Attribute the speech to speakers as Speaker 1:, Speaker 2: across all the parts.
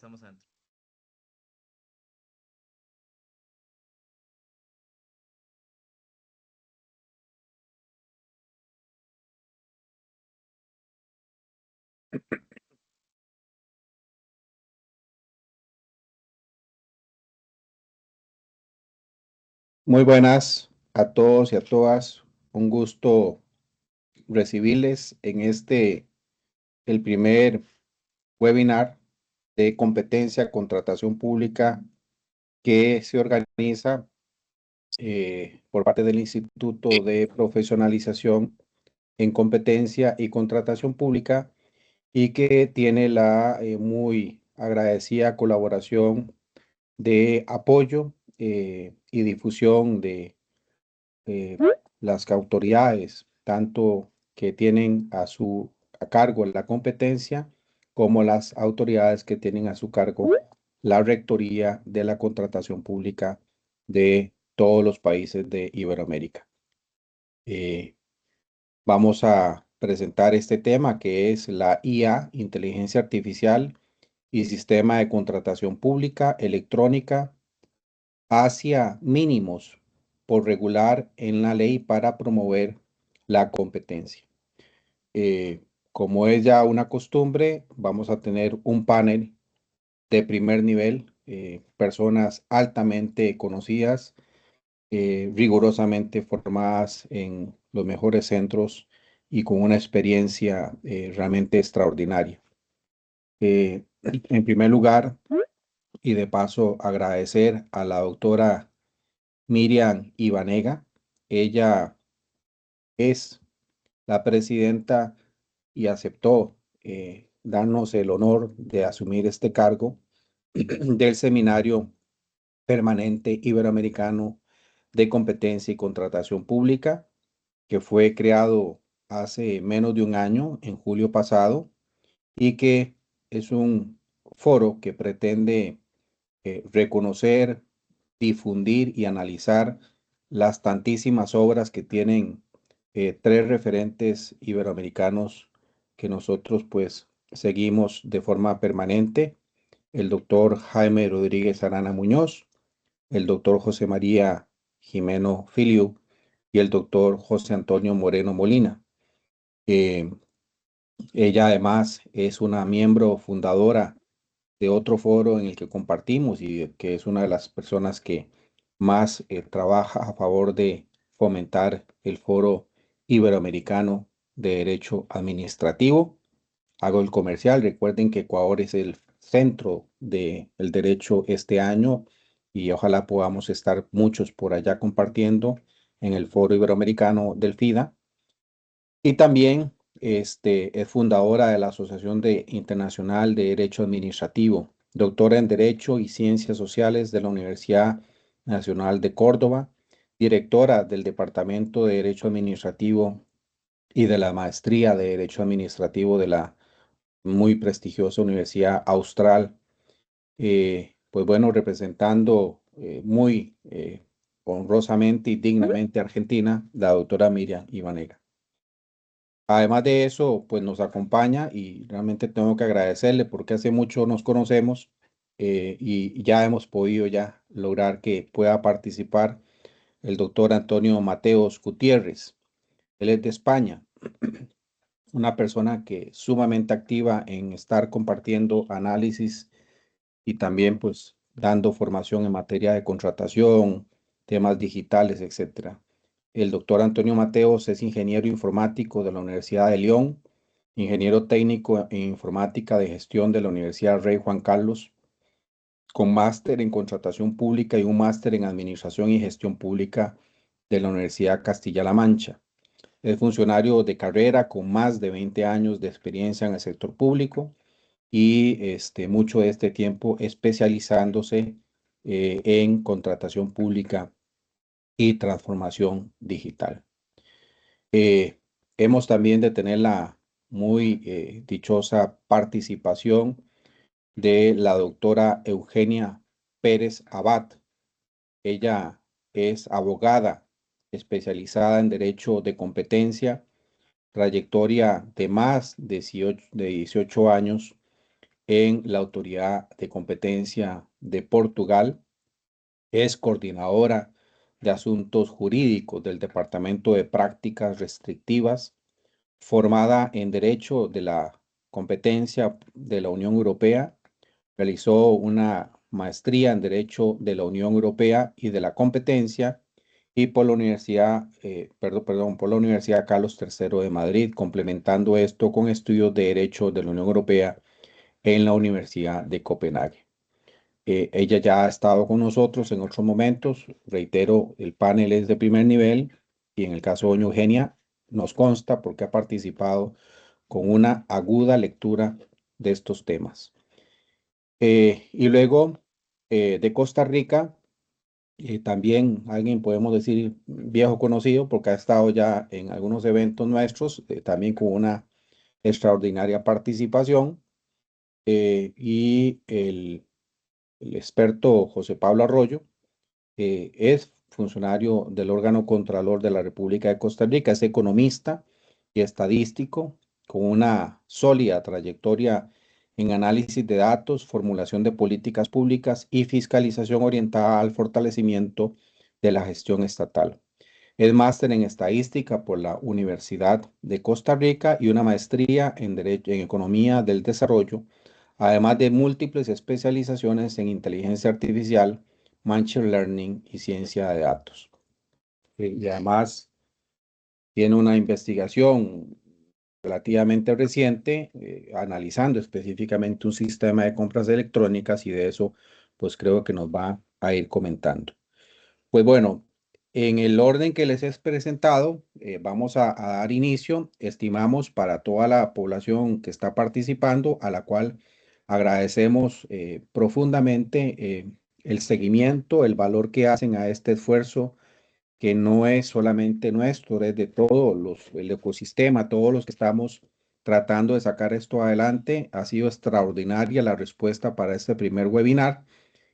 Speaker 1: estamos adentro.
Speaker 2: Muy buenas a todos y a todas. Un gusto recibirles en el primer webinar de competencia, contratación pública que se organiza por parte del Instituto de Profesionalización en Competencia y Contratación Pública y que tiene la muy agradecida colaboración de apoyo y difusión de eh, las autoridades, tanto que tienen a cargo la competencia, como las autoridades que tienen a su cargo la rectoría de la contratación pública de todos los países de Iberoamérica. Eh, Vamos a presentar este tema que es la IA, inteligencia artificial y sistema de contratación pública electrónica hacia mínimos por regular en la ley para promover la competencia. Como es ya una costumbre, vamos a tener un panel de primer nivel, personas altamente conocidas, rigurosamente formadas en los mejores centros y con una experiencia realmente extraordinaria. En primer lugar, y de paso agradecer a la doctora Miriam Ibanega. Ella es la presidenta y aceptó darnos el honor de asumir este cargo del Seminario Permanente Iberoamericano de Competencia y Contratación Pública, que fue creado hace menos de un año, en julio pasado, y que es un foro que pretende reconocer, difundir y analizar las tantísimas obras que tienen tres referentes iberoamericanos que nosotros pues seguimos de forma permanente: el doctor Jaime Rodríguez Arana Muñoz, el doctor José María Jimeno Filiu y el doctor José Antonio Moreno Molina. Eh, Ella además es una miembro fundadora de otro foro en el que compartimos y que es una de las personas que más trabaja a favor de fomentar el Foro Iberoamericano de Derecho Administrativo. Hago el comercial. Recuerden que Ecuador es el centro del derecho este año y ojalá podamos estar muchos por allá compartiendo en el Foro Iberoamericano del FIDA. Y también es fundadora de la Internacional de Derecho Administrativo, doctora en Derecho y Ciencias Sociales de la Universidad Nacional de Córdoba, directora del Departamento de Derecho Administrativo y de la Maestría de Derecho Administrativo de la muy prestigiosa Universidad Austral. Pues bueno, representando muy honrosamente y dignamente a Argentina, la doctora Miriam Ibanega. Además de eso, pues nos acompaña y realmente tengo que agradecerle porque hace mucho nos conocemos y ya hemos podido ya lograr que pueda participar el doctor Antonio Mateos Gutiérrez. Él es de España, una persona que es sumamente activa en estar compartiendo análisis y también pues dando formación en materia de contratación, temas digitales, etcétera. El doctor Antonio Mateos es ingeniero informático de la Universidad de León, ingeniero técnico en informática de gestión de la Universidad Rey Juan Carlos, con máster en contratación pública y un máster en administración y gestión pública de la Universidad Castilla-La Mancha. Es funcionario de carrera con más de 20 años de experiencia en el sector público y mucho de este tiempo especializándose en contratación pública y transformación digital. Hemos también de tener la muy dichosa participación de la doctora Eugenia Pérez Abad. Ella es abogada especializada en derecho de competencia, trayectoria de más de 18 años en la Autoridad de Competencia de Portugal. Es coordinadora de asuntos jurídicos del Departamento de Prácticas Restrictivas, formada en Derecho de la Competencia de la Unión Europea. Realizó una maestría en Derecho de la Unión Europea y de la Competencia y por la por la Universidad Carlos III de Madrid, complementando esto con estudios de Derecho de la Unión Europea en la Universidad de Copenhague. Ella ya ha estado con nosotros en otros momentos. Reitero, el panel es de primer nivel y en el caso de doña Eugenia nos consta porque ha participado con una aguda lectura de estos temas. Y luego de Costa Rica, también alguien podemos decir viejo conocido porque ha estado ya en algunos eventos nuestros, también con una extraordinaria participación. Y el experto José Pablo Arroyo es funcionario del órgano Contralor de la República de Costa Rica, es economista y estadístico con una sólida trayectoria en análisis de datos, formulación de políticas públicas y fiscalización orientada al fortalecimiento de la gestión estatal. Es máster en estadística por la Universidad de Costa Rica y una maestría en Derecho en Economía del Desarrollo, además de múltiples especializaciones en inteligencia artificial, machine learning y ciencia de datos. Y además tiene una investigación relativamente reciente, analizando específicamente un sistema de compras electrónicas y de eso, pues creo que nos va a ir comentando. Pues bueno, en el orden que les he presentado, vamos a dar inicio. Estimamos para toda la población que está participando, a la cual agradecemos profundamente el seguimiento, el valor que hacen a este esfuerzo que no es solamente nuestro, es de todos el ecosistema, todos los que estamos tratando de sacar esto adelante. Ha sido extraordinaria la respuesta para este primer webinar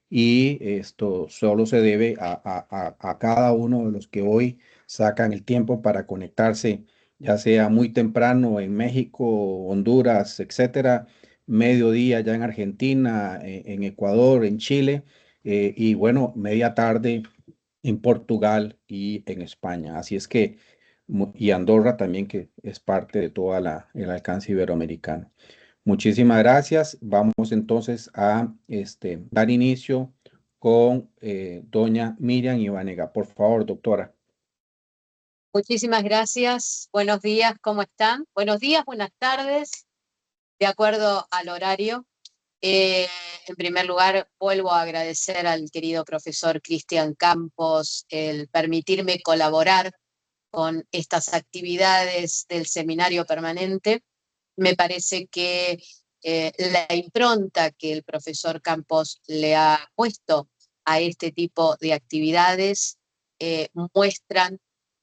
Speaker 2: y esto solo se debe a cada uno de los que hoy sacan el tiempo para conectarse, ya sea muy temprano en México, Honduras, etcétera, mediodía ya en Argentina, en Ecuador, en Chile, y bueno, media tarde en Portugal y en España. Así es que, y Andorra también, que es parte de toda el alcance iberoamericano. Muchísimas gracias. Vamos entonces a dar inicio con doña Miriam Ibanega. Por favor, doctora.
Speaker 1: Muchísimas gracias. Buenos días, ¿cómo están? Buenos días, buenas tardes, de acuerdo al horario. En primer lugar, vuelvo a agradecer al querido profesor Cristian Campos el permitirme colaborar con estas actividades del seminario permanente. Me parece que la impronta que el profesor Campos le ha puesto a este tipo de actividades muestran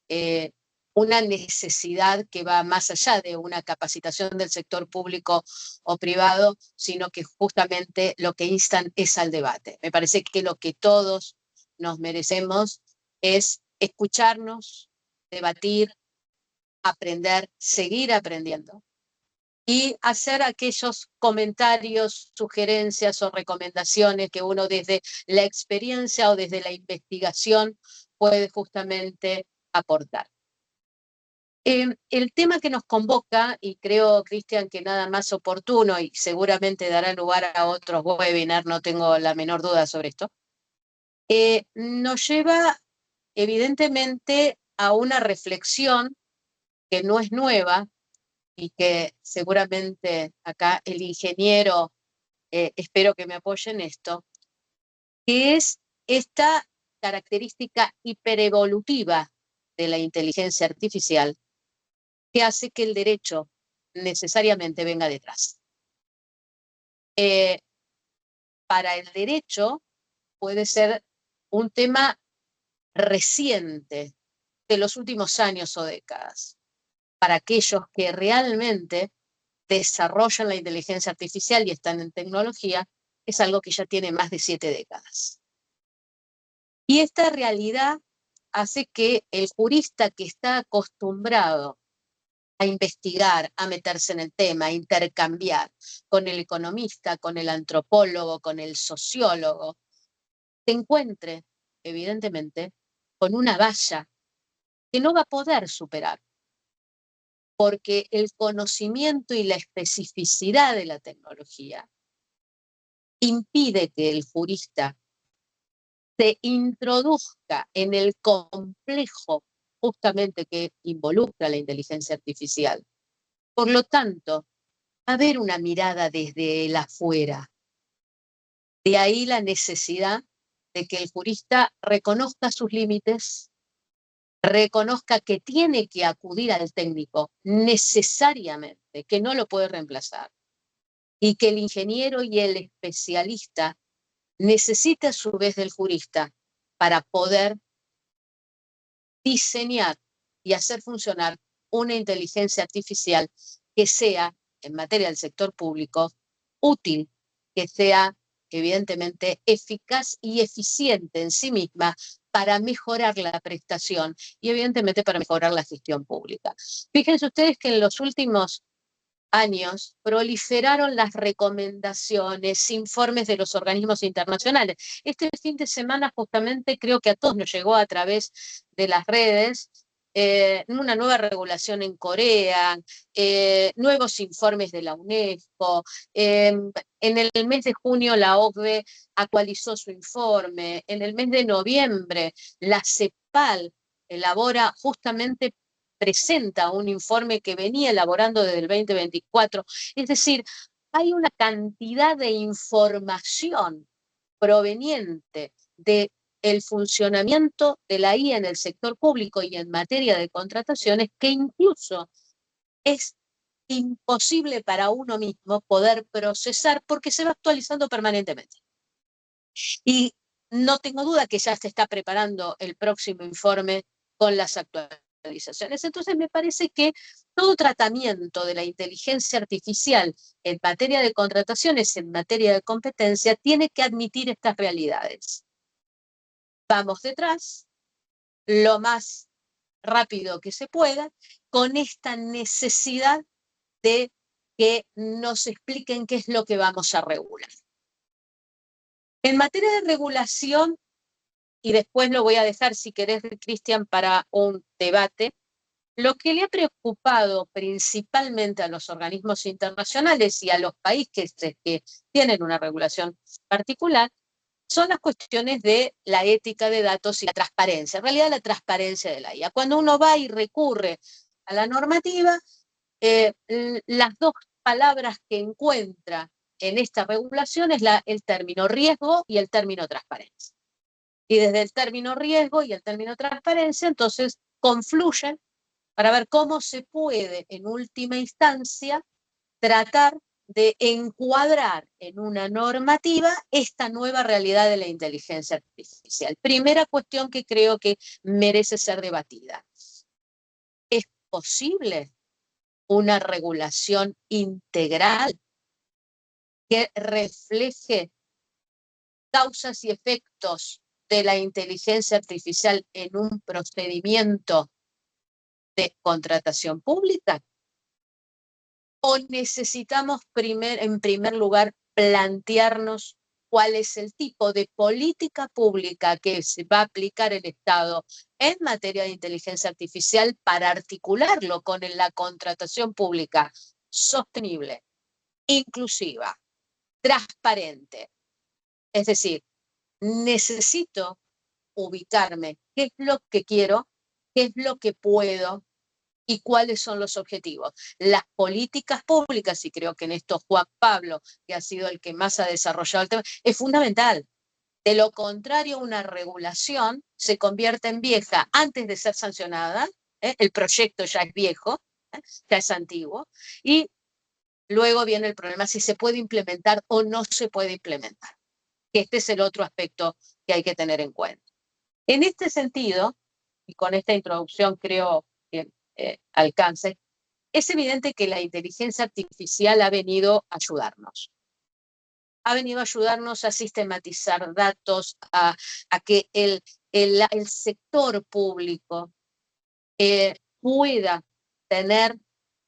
Speaker 1: eh, una necesidad que va más allá de una capacitación del sector público o privado, sino que justamente lo que instan es al debate. Me parece que lo que todos nos merecemos es escucharnos, debatir, aprender, seguir aprendiendo y hacer aquellos comentarios, sugerencias o recomendaciones que uno desde la experiencia o desde la investigación puede justamente aportar. El tema que nos convoca, y creo, Cristian, que nada más oportuno y seguramente dará lugar a otros webinars, no tengo la menor duda sobre esto, nos lleva evidentemente a una reflexión que no es nueva y que seguramente acá el ingeniero, espero que me apoye en esto, que es esta característica hiperevolutiva de la inteligencia artificial que hace que el derecho necesariamente venga detrás. Para el derecho puede ser un tema reciente de los últimos años o décadas. Para aquellos que realmente desarrollan la inteligencia artificial y están en tecnología, es algo que ya tiene más de 7 décadas. Y esta realidad hace que el jurista que está acostumbrado a investigar, a meterse en el tema, a intercambiar con el economista, con el antropólogo, con el sociólogo, se encuentre, evidentemente, con una valla que no va a poder superar, porque el conocimiento y la especificidad de la tecnología impide que el jurista se introduzca en el complejo justamente que involucra la inteligencia artificial. Por lo tanto, va a haber una mirada desde el afuera. De ahí la necesidad de que el jurista reconozca sus límites, reconozca que tiene que acudir al técnico necesariamente, que no lo puede reemplazar, y que el ingeniero y el especialista necesita a su vez del jurista para poder diseñar y hacer funcionar una inteligencia artificial que sea, en materia del sector público, útil, que sea evidentemente eficaz y eficiente en sí misma para mejorar la prestación y evidentemente para mejorar la gestión pública. Fíjense ustedes que en los últimos años proliferaron las recomendaciones, informes de los organismos internacionales. Este fin de semana justamente creo que a todos nos llegó a través de las redes una nueva regulación en Corea, nuevos informes de la UNESCO. En el mes de junio la OCDE actualizó su informe. En el mes de noviembre la CEPAL elabora justamente presenta un informe que venía elaborando desde el 2024. Es decir, hay una cantidad de información proveniente de el funcionamiento de la IA en el sector público y en materia de contrataciones que incluso es imposible para uno mismo poder procesar porque se va actualizando permanentemente. Y no tengo duda que ya se está preparando el próximo informe con las actualizaciones. Entonces me parece que todo tratamiento de la inteligencia artificial en materia de contrataciones, en materia de competencia, tiene que admitir estas realidades. Vamos detrás, lo más rápido que se pueda, con esta necesidad de que nos expliquen qué es lo que vamos a regular. En materia de regulación, y después lo voy a dejar, si querés, Cristian, para un debate, lo que le ha preocupado principalmente a los organismos internacionales y a los países que tienen una regulación particular son las cuestiones de la ética de datos y la transparencia, en realidad la transparencia de la IA. Cuando uno va y recurre a la normativa, las dos palabras que encuentra en esta regulación es el término riesgo y el término transparencia. Y desde el término riesgo y el término transparencia, entonces confluyen para ver cómo se puede, en última instancia, tratar de encuadrar en una normativa esta nueva realidad de la inteligencia artificial. Primera cuestión que creo que merece ser debatida. ¿Es posible una regulación integral que refleje causas y efectos de la inteligencia artificial en un procedimiento de contratación pública? ¿O necesitamos en primer lugar plantearnos cuál es el tipo de política pública que se va a aplicar el Estado en materia de inteligencia artificial para articularlo con la contratación pública sostenible, inclusiva, transparente? Es decir, necesito ubicarme qué es lo que quiero, qué es lo que puedo y cuáles son los objetivos. Las políticas públicas, y creo que en esto Juan Pablo, que ha sido el que más ha desarrollado el tema, es fundamental. De lo contrario, una regulación se convierte en vieja antes de ser sancionada, el proyecto ya es viejo, ya es antiguo, y luego viene el problema si se puede implementar o no se puede implementar. Este es el otro aspecto que hay que tener en cuenta. En este sentido, y con esta introducción creo que alcance, es evidente que la inteligencia artificial ha venido a ayudarnos. Ha venido a ayudarnos a sistematizar datos, a que el sector público pueda tener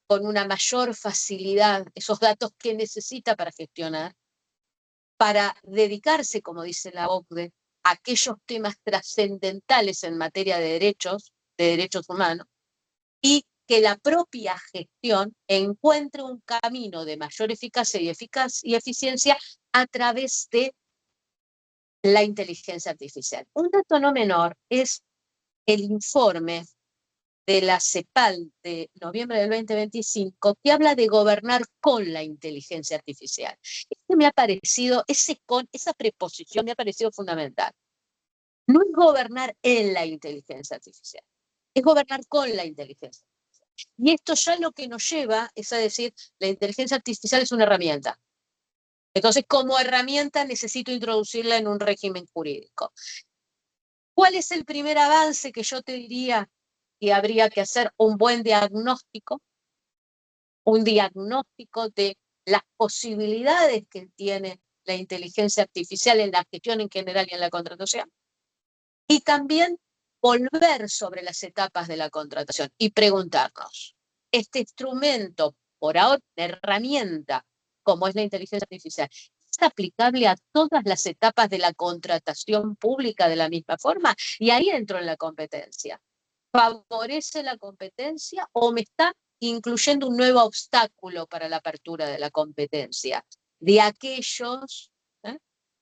Speaker 1: con una mayor facilidad esos datos que necesita para gestionar, para dedicarse, como dice la OCDE, a aquellos temas trascendentales en materia de derechos humanos, y que la propia gestión encuentre un camino de mayor eficacia y eficiencia a través de la inteligencia artificial. Un dato no menor es el informe de la CEPAL de noviembre del 2025, que habla de gobernar con la inteligencia artificial. Me ha parecido, esa preposición me ha parecido fundamental. No es gobernar en la inteligencia artificial, es gobernar con la inteligencia artificial. Y esto ya lo que nos lleva es a decir, la inteligencia artificial es una herramienta. Entonces, como herramienta necesito introducirla en un régimen jurídico. ¿Cuál es el primer avance que yo te diría que habría que hacer? Un buen diagnóstico, un diagnóstico de las posibilidades que tiene la inteligencia artificial en la gestión en general y en la contratación. Y también volver sobre las etapas de la contratación y preguntarnos, ¿este instrumento, por ahora una herramienta como es la inteligencia artificial, es aplicable a todas las etapas de la contratación pública de la misma forma? Y ahí entro en la competencia. ¿Favorece la competencia o me está incluyendo un nuevo obstáculo para la apertura de la competencia? De aquellos,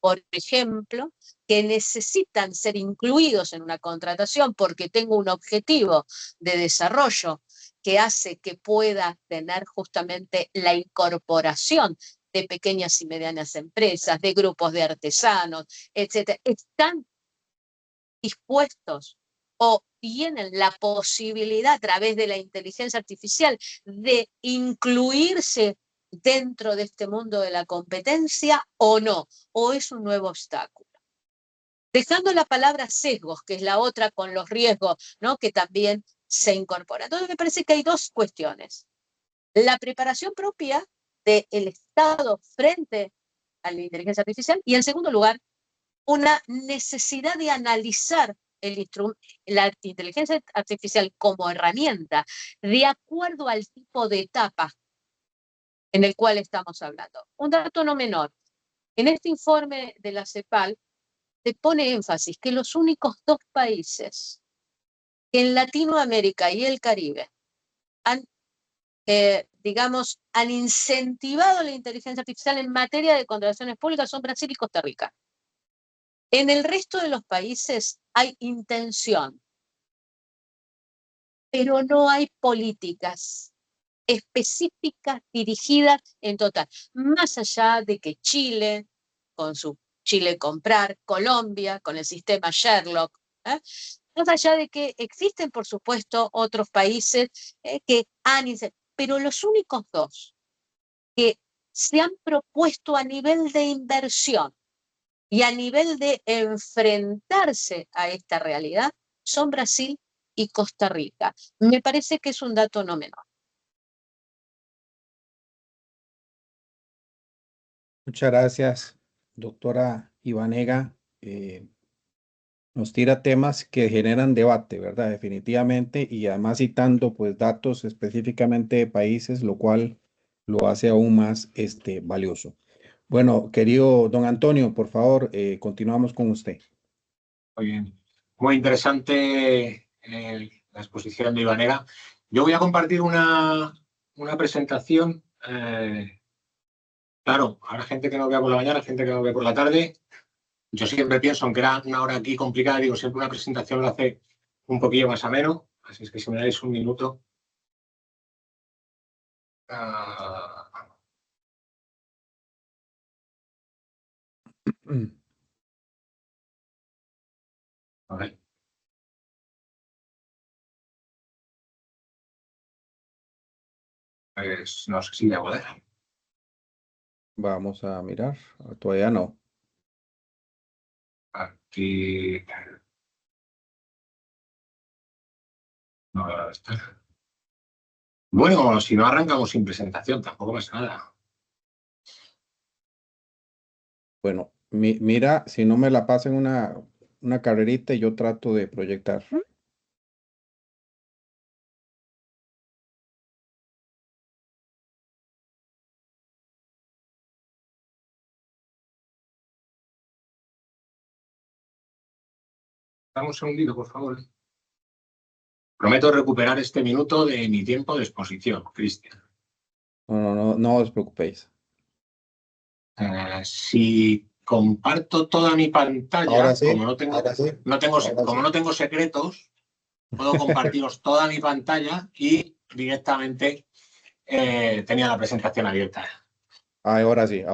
Speaker 1: por ejemplo, que necesitan ser incluidos en una contratación porque tengo un objetivo de desarrollo que hace que pueda tener justamente la incorporación de pequeñas y medianas empresas, de grupos de artesanos, etcétera. ¿Están dispuestos o tienen la posibilidad a través de la inteligencia artificial de incluirse dentro de este mundo de la competencia o no? ¿O es un nuevo obstáculo? Dejando la palabra sesgos, que es la otra con los riesgos, ¿no?, que también se incorpora. Entonces me parece que hay dos cuestiones. La preparación propia del Estado frente a la inteligencia artificial y, en segundo lugar, una necesidad de analizar la inteligencia artificial como herramienta de acuerdo al tipo de etapa en el cual estamos hablando. Un dato no menor. En este informe de la CEPAL se pone énfasis que los únicos dos países que en Latinoamérica y el Caribe han, digamos, han incentivado la inteligencia artificial en materia de contrataciones públicas son Brasil y Costa Rica. En el resto de los países hay intención, pero no hay políticas específicas dirigidas en total. Más allá de que Chile, con su Chile Comprar, Colombia, con el sistema Sherlock, más allá de que existen, por supuesto, otros países que han, pero los únicos dos que se han propuesto a nivel de inversión y a nivel de enfrentarse a esta realidad son Brasil y Costa Rica. Me parece que es un dato no menor.
Speaker 2: Muchas gracias, doctora Ivanega. Nos tira temas que generan debate, ¿verdad? Definitivamente, y además citando pues datos específicamente de países, lo cual lo hace aún más valioso. Bueno, querido don Antonio, por favor, continuamos con usted.
Speaker 3: Muy bien. Muy interesante la exposición de Ivanega. Yo voy a compartir una presentación. Claro, habrá gente que no vea por la mañana, gente que no vea por la tarde. Yo siempre pienso, aunque era una hora aquí complicada, digo, siempre una presentación lo hace un poquillo más ameno. Así es que si me dais un minuto. A ver. Pues no sé si voy a poder.
Speaker 2: Vamos a mirar. Todavía no.
Speaker 3: Aquí. No va a estar. Bueno, si no arrancamos sin presentación, tampoco pasa nada.
Speaker 2: Bueno, mira, si no me la pasen una carrerita y yo trato de proyectar.
Speaker 3: Dame un segundito, por favor. Prometo recuperar este minuto de mi tiempo de exposición, Cristian.
Speaker 2: No os preocupéis.
Speaker 3: Si comparto toda mi pantalla,
Speaker 2: Ahora sí,
Speaker 3: como no tengo secretos, puedo compartiros toda mi pantalla y directamente tenía la presentación abierta.
Speaker 2: Ahora sí,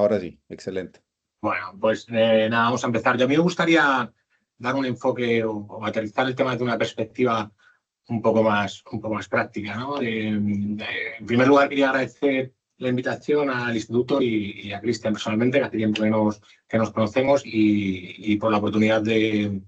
Speaker 2: excelente.
Speaker 3: Bueno, pues nada, vamos a empezar. A mí me gustaría dar un enfoque o aterrizar el tema de una perspectiva un poco más práctica, ¿no? En primer lugar, quería agradecer la invitación al Instituto y a Cristian personalmente, que hace tiempo que nos conocemos, y por la oportunidad de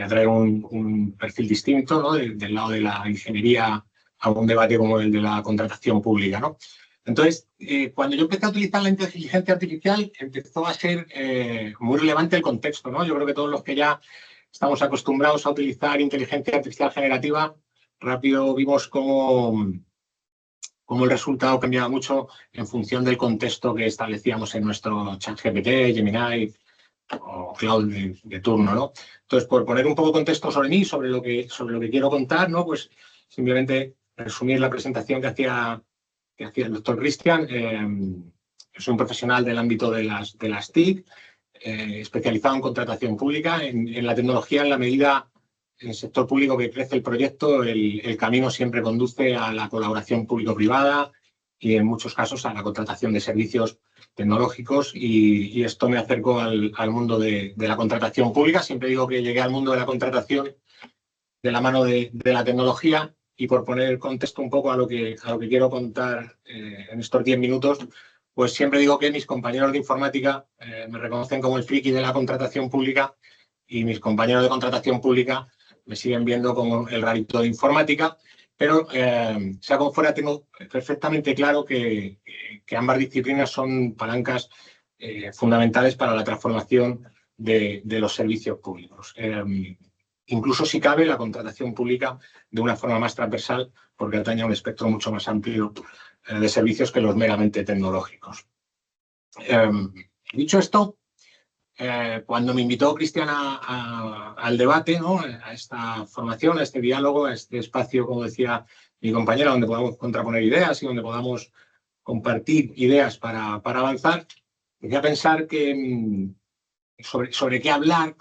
Speaker 3: atraer un perfil distinto, ¿no? Del lado de la ingeniería a un debate como el de la contratación pública, ¿no? Entonces, cuando yo empecé a utilizar la inteligencia artificial, empezó a ser muy relevante el contexto, ¿no? Yo creo que todos los que ya estamos acostumbrados a utilizar inteligencia artificial generativa, rápido vimos cómo el resultado cambiaba mucho en función del contexto que establecíamos en nuestro ChatGPT, Gemini o Cloud de turno, ¿no? Entonces, por poner un poco de contexto sobre mí, sobre lo que quiero contar, ¿no? Pues simplemente resumir la presentación que hacía el doctor Cristian. Soy un profesional del ámbito de las TIC, especializado en contratación pública, en la tecnología, en la medida en el sector público que crece el proyecto, el camino siempre conduce a la colaboración público-privada y en muchos casos a la contratación de servicios tecnológicos, y esto me acercó al mundo de la contratación pública. Siempre digo que llegué al mundo de la contratación de la mano de la tecnología, y por poner contexto un poco a lo que quiero contar en estos 10 minutos, pues siempre digo que mis compañeros de informática me reconocen como el friki de la contratación pública, y mis compañeros de contratación pública me siguen viendo como el rarito de informática, pero sea como fuera, tengo perfectamente claro que ambas disciplinas son palancas fundamentales para la transformación de los servicios públicos. Incluso, si cabe, la contratación pública de una forma más transversal, porque atañe a un espectro mucho más amplio de servicios que los meramente tecnológicos. Dicho esto, cuando me invitó Cristian al debate, ¿no? A esta formación, a este diálogo, a este espacio, como decía mi compañera, donde podamos contraponer ideas y donde podamos compartir ideas para avanzar, empecé a pensar sobre qué hablar,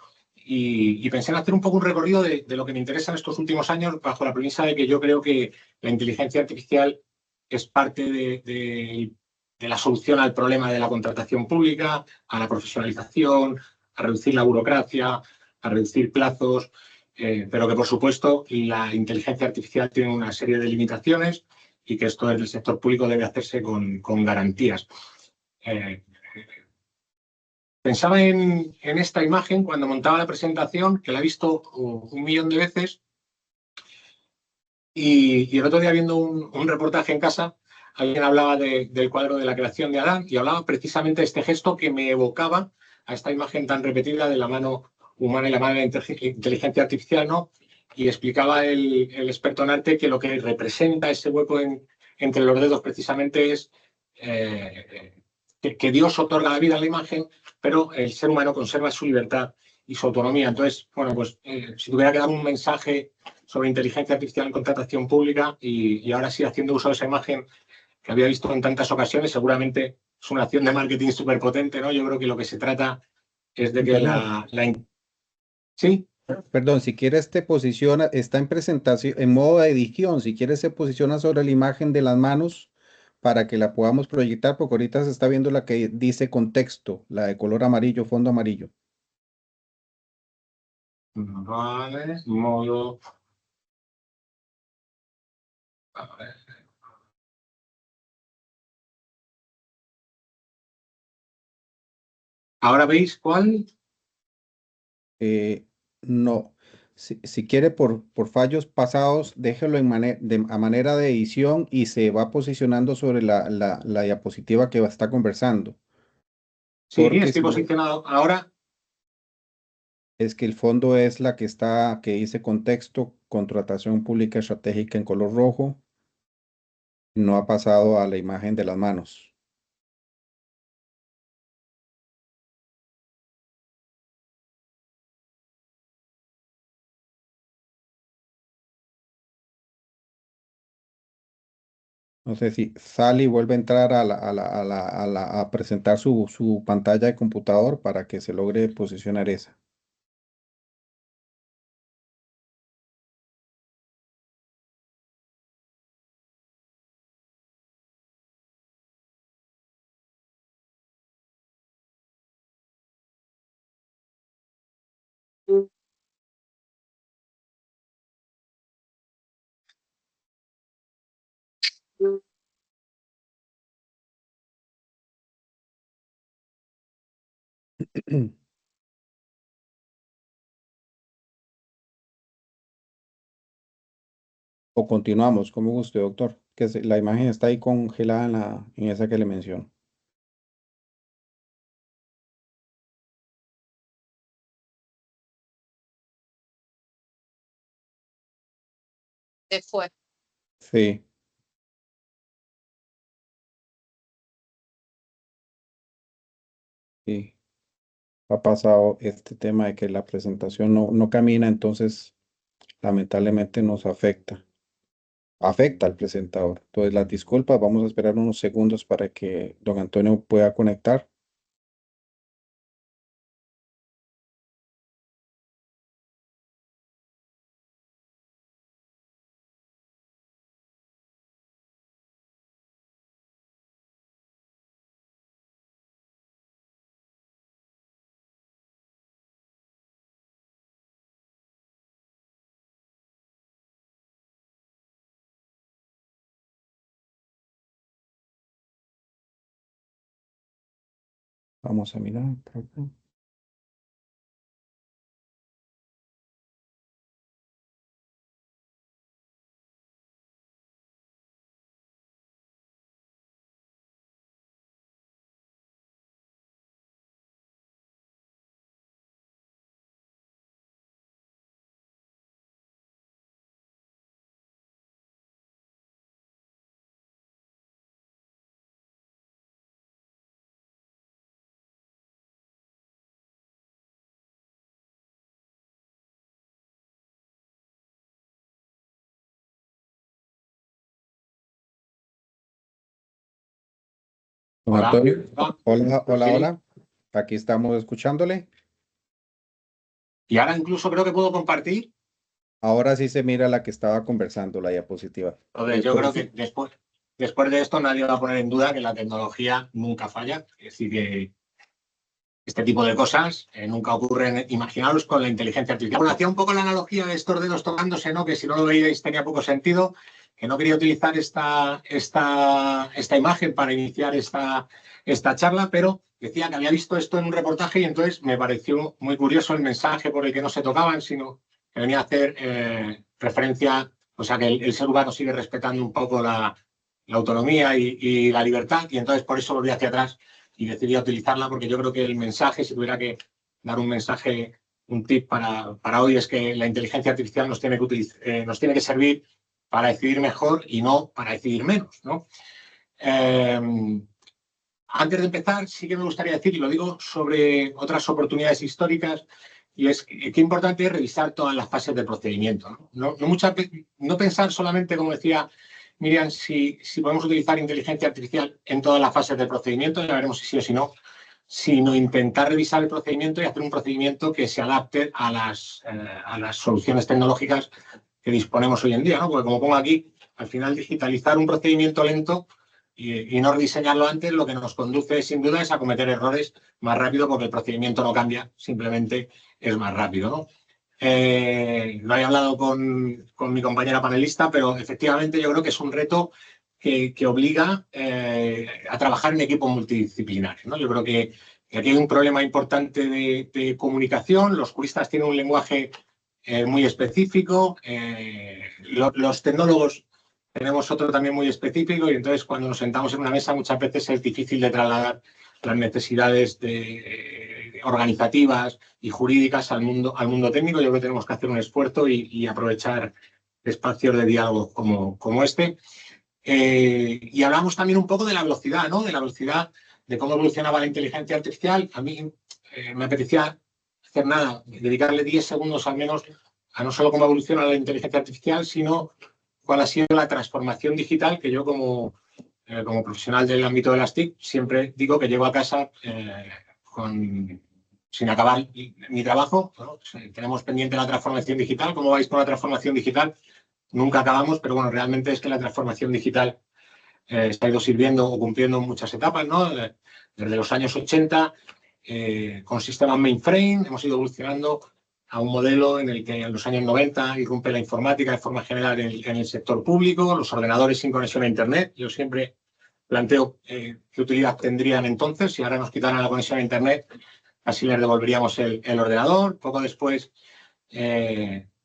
Speaker 3: y pensé en hacer un poco un recorrido de lo que me interesa en estos últimos años, bajo la premisa de que yo creo que la inteligencia artificial es parte de la solución al problema de la contratación pública, a la profesionalización, a reducir la burocracia, a reducir plazos, pero que, por supuesto, la inteligencia artificial tiene una serie de limitaciones, y que esto en el sector público debe hacerse con garantías. Pensaba en esta imagen cuando montaba la presentación, que la he visto 1.000.000 de veces, y el otro día, viendo un reportaje en casa, alguien hablaba del cuadro de la creación de Adán, y hablaba precisamente de este gesto que me evocaba a esta imagen tan repetida de la mano humana y la mano de la inteligencia artificial, ¿no? Y explicaba el experto en arte que lo que representa ese hueco entre los dedos precisamente es que Dios otorga la vida a la imagen, pero el ser humano conserva su libertad y su autonomía. Entonces, bueno, pues si tuviera que dar un mensaje sobre inteligencia artificial en contratación pública, y ahora sí haciendo uso de esa imagen que había visto en tantas ocasiones, seguramente es una acción de marketing súper potente, ¿no? Yo creo que lo que se trata es de que ¿Sí?
Speaker 2: Perdón, si quieres te posiciona, está en presentación, en modo de edición, si quieres se posiciona sobre la imagen de las manos para que la podamos proyectar, porque ahorita se está viendo la que dice contexto, la de color amarillo, fondo amarillo.
Speaker 3: Vale, modo... A ver. ¿Ahora veis cuál?
Speaker 2: No, si quiere por fallos pasados, déjelo a manera de edición y se va posicionando sobre la diapositiva que está conversando.
Speaker 3: Sí,
Speaker 2: Porque
Speaker 3: estoy posicionado ahora.
Speaker 2: es que el fondo es la que dice contexto, contratación pública estratégica en color rojo, no ha pasado a la imagen de las manos. No sé si sale y vuelve a entrar a presentar su pantalla de computador para que se logre posicionar esa. O continuamos, como guste, doctor. La imagen está ahí congelada en esa que le menciono.
Speaker 1: Se fue.
Speaker 2: Sí, sí. Ha pasado este tema de que la presentación no camina, entonces lamentablemente nos afecta. Afecta al presentador. Entonces, las disculpas, vamos a esperar unos segundos para que don Antonio pueda conectar. Vamos a mirar por acá. Don
Speaker 3: Hola.
Speaker 2: Antonio, hola, hola,
Speaker 3: Sí.
Speaker 2: hola. Aquí estamos escuchándole.
Speaker 3: Y ahora incluso creo que puedo compartir.
Speaker 2: Ahora sí se mira la que estaba conversando, la diapositiva.
Speaker 3: Entonces, yo creo que después de esto nadie va a poner en duda que la tecnología nunca falla. Es decir, que este tipo de cosas nunca ocurren. Imaginaros con la inteligencia artificial. Bueno, hacía un poco la analogía de estos dedos tocándose, ¿no? Que si no lo veíais tenía poco sentido, que no quería utilizar esta imagen para iniciar esta charla, pero decía que había visto esto en un reportaje y entonces me pareció muy curioso el mensaje por el que no se tocaban, sino que venía a hacer referencia, o sea, que el ser humano sigue respetando un poco la autonomía y la libertad, y entonces por eso volví hacia atrás y decidí utilizarla porque yo creo que el mensaje, si tuviera que dar un mensaje, un tip para hoy, es que la inteligencia artificial nos tiene que servir para decidir mejor y no para decidir menos, ¿no? Antes de empezar, sí que me gustaría decir, y lo digo sobre otras oportunidades históricas, y es que importante es revisar todas las fases del procedimiento. No pensar solamente, como decía Miriam, si podemos utilizar inteligencia artificial en todas las fases del procedimiento, ya veremos si sí o si no, sino intentar revisar el procedimiento y hacer un procedimiento que se adapte a las soluciones tecnológicas que disponemos hoy en día, ¿no? Porque como pongo aquí, al final digitalizar un procedimiento lento y no rediseñarlo antes, lo que nos conduce sin duda es a cometer errores más rápido porque el procedimiento no cambia, simplemente es más rápido, ¿no? No he hablado con mi compañera panelista, pero efectivamente yo creo que es un reto que obliga a trabajar en equipos multidisciplinares, ¿no? Yo creo que aquí hay un problema importante de comunicación. Los juristas tienen un lenguaje muy específico, los tecnólogos tenemos otro también muy específico y entonces cuando nos sentamos en una mesa muchas veces es difícil de trasladar las necesidades organizativas y jurídicas al mundo técnico. Yo creo que tenemos que hacer un esfuerzo y aprovechar espacios de diálogo como este. Y hablamos también un poco de la velocidad, ¿no? De la velocidad, de cómo evolucionaba la inteligencia artificial. A mí me apetecía hacer nada, dedicarle 10 segundos al menos a no solo cómo evoluciona la inteligencia artificial, sino cuál ha sido la transformación digital que yo como profesional del ámbito de las TIC siempre digo que llego a casa sin acabar mi trabajo, ¿no? Tenemos pendiente la transformación digital. ¿Cómo vais con la transformación digital? Nunca acabamos, pero bueno, realmente es que la transformación digital se ha ido sirviendo o cumpliendo muchas etapas, ¿no? Desde los años 80, con sistemas mainframe, hemos ido evolucionando a un modelo en el que en los años 90 irrumpe la informática de forma general en el sector público, los ordenadores sin conexión a Internet. Yo siempre planteo qué utilidad tendrían entonces si ahora nos quitaran la conexión a Internet. Así les devolveríamos el ordenador. Poco después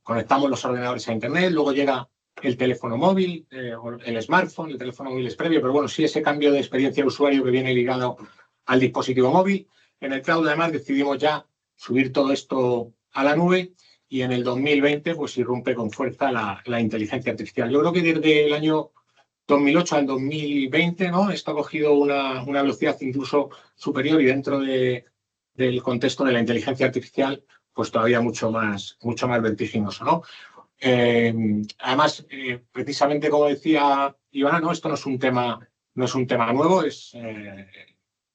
Speaker 3: conectamos los ordenadores a Internet. Luego llega el teléfono móvil, el smartphone. El teléfono móvil es previo, pero bueno, sí ese cambio de experiencia de usuario que viene ligado al dispositivo móvil. En el cloud, además, decidimos ya subir todo esto a la nube y en el 2020 pues irrumpe con fuerza la inteligencia artificial. Yo creo que desde el año 2008 al 2020, ¿no? Esto ha cogido una velocidad incluso superior y dentro del contexto de la inteligencia artificial, pues todavía mucho más vertiginoso, ¿no? Además, precisamente como decía Ivana, ¿no? Esto no es un tema nuevo,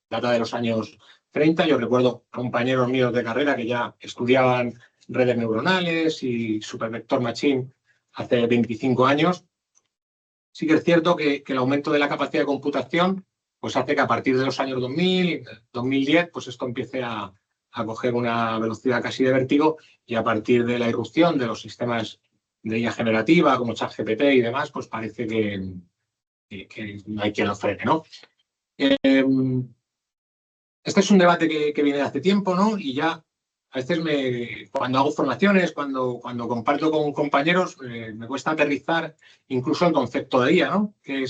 Speaker 3: data de los años 30. Yo recuerdo compañeros míos de carrera que ya estudiaban redes neuronales y supervector machine hace 25 años. Sí que es cierto que el aumento de la capacidad de computación pues hace que a partir de los años 2000, 2010, pues esto empiece a coger una velocidad casi de vértigo y a partir de la irrupción de los sistemas de IA generativa como ChatGPT y demás, pues parece que no hay quien lo frene, ¿no? Este es un debate que viene de hace tiempo, ¿no? Y ya a veces cuando hago formaciones, cuando comparto con compañeros, me cuesta aterrizar incluso el concepto de IA, ¿no? ¿Qué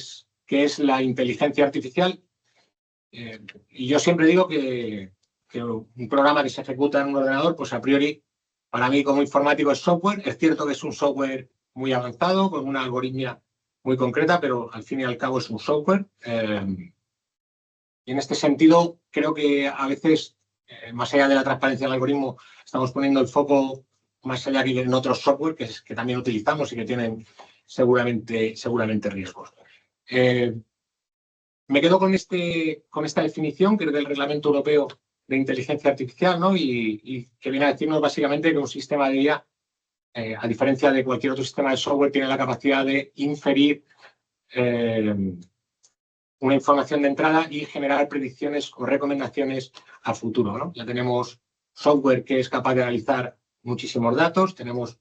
Speaker 3: es la inteligencia artificial? Y yo siempre digo que un programa que se ejecuta en un ordenador, pues a priori, para mí como informático es software. Es cierto que es un software muy avanzado, con una algoritmia muy concreta, pero al fin y al cabo es un software. Y en este sentido, creo que a veces, más allá de la transparencia del algoritmo, estamos poniendo el foco más allá que en otros software que también utilizamos y que tienen seguramente riesgos. Me quedo con esta definición, que es del Reglamento Europeo de Inteligencia Artificial, ¿no? Y que viene a decirnos básicamente que un sistema de IA, a diferencia de cualquier otro sistema de software, tiene la capacidad de inferir una información de entrada y generar predicciones o recomendaciones a futuro, ¿no? Ya tenemos software que es capaz de analizar muchísimos datos, tenemos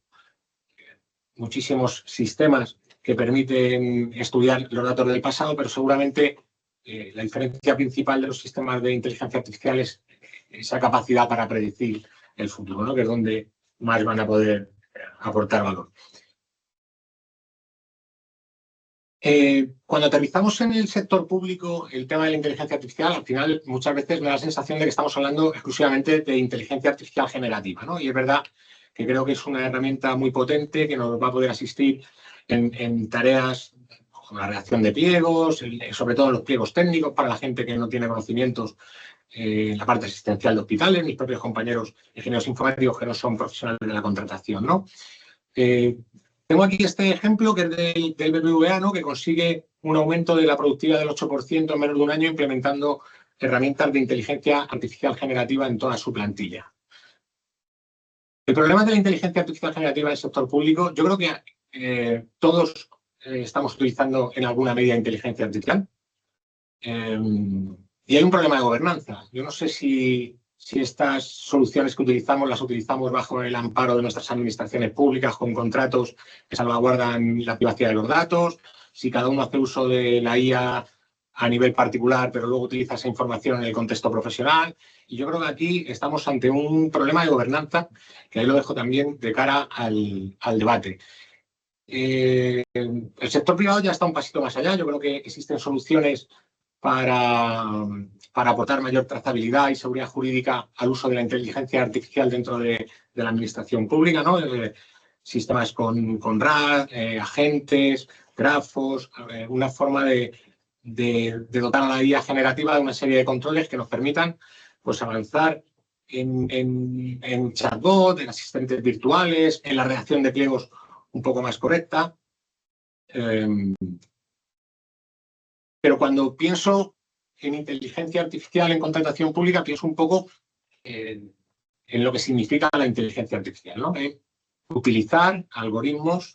Speaker 3: muchísimos sistemas que permiten estudiar los datos del pasado, pero seguramente la diferencia principal de los sistemas de inteligencia artificial es esa capacidad para predecir el futuro, ¿no? Que es donde más van a poder aportar valor. Cuando aterrizamos en el sector público el tema de la inteligencia artificial, al final muchas veces me da la sensación de que estamos hablando exclusivamente de inteligencia artificial generativa, ¿no? Y es verdad que creo que es una herramienta muy potente que nos va a poder asistir en tareas como la redacción de pliegos, sobre todo los pliegos técnicos para la gente que no tiene conocimientos en la parte asistencial de hospitales, mis propios compañeros ingenieros informáticos que no son profesionales de la contratación, ¿no? Tengo aquí este ejemplo que es del BBVA, ¿no? Que consigue un aumento de la productividad del 8% en menos de un año implementando herramientas de inteligencia artificial generativa en toda su plantilla. El problema de la inteligencia artificial generativa en el sector público, yo creo que todos estamos utilizando en alguna medida inteligencia artificial y hay un problema de gobernanza. Yo no sé si estas soluciones que utilizamos las utilizamos bajo el amparo de nuestras administraciones públicas con contratos que salvaguardan la privacidad de los datos, si cada uno hace uso de la IA a nivel particular, pero luego utiliza esa información en el contexto profesional. Y yo creo que aquí estamos ante un problema de gobernanza, que ahí lo dejo también de cara al debate. El sector privado ya está un pasito más allá. Yo creo que existen soluciones para aportar mayor trazabilidad y seguridad jurídica al uso de la inteligencia artificial dentro de la administración pública, ¿no? Sistemas con RAG, agentes, grafos, una forma de dotar a la IA generativa de una serie de controles que nos permitan pues, avanzar en chatbot, en asistentes virtuales, en la redacción de pliegos un poco más correcta. Pero cuando pienso en inteligencia artificial en contratación pública, pienso un poco en lo que significa la inteligencia artificial, ¿no? Utilizar algoritmos,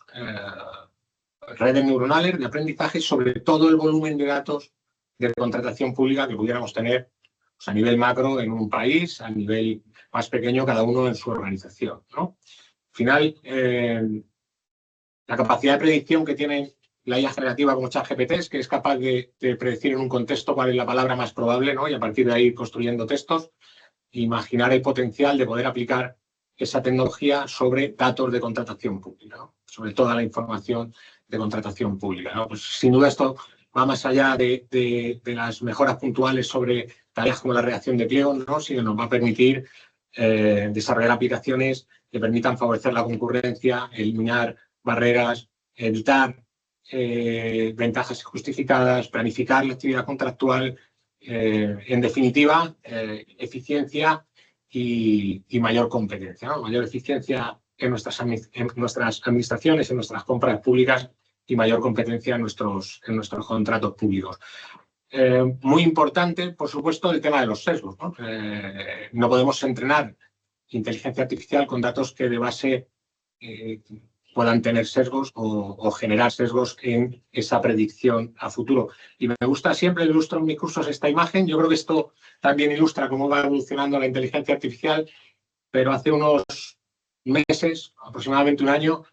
Speaker 3: redes neuronales de aprendizaje sobre todo el volumen de datos de contratación pública que pudiéramos tener, pues, a nivel macro en un país, a nivel más pequeño cada uno en su organización, ¿no? Al final, la capacidad de predicción que tiene la IA generativa como ChatGPT es que es capaz de predecir en un contexto cuál es la palabra más probable, ¿no? Y a partir de ahí ir construyendo textos, imaginar el potencial de poder aplicar esa tecnología sobre datos de contratación pública, ¿no? Sobre toda la información de contratación pública, ¿no? Pues sin duda esto va más allá de las mejoras puntuales sobre tareas como la redacción de pliegos, ¿no? Sino nos va a permitir desarrollar aplicaciones que permitan favorecer la concurrencia, eliminar barreras, evitar ventajas injustificadas, planificar la actividad contractual, en definitiva, eficiencia y mayor competencia, ¿no? Mayor eficiencia en nuestras administraciones, en nuestras compras públicas y mayor competencia en nuestros contratos públicos. Muy importante, por supuesto, el tema de los sesgos, ¿no? No podemos entrenar inteligencia artificial con datos que de base puedan tener sesgos o generar sesgos en esa predicción a futuro. Y me gusta siempre, ilustro en mis cursos esta imagen. Yo creo que esto también ilustra cómo va evolucionando la inteligencia artificial, pero hace unos meses, aproximadamente un año,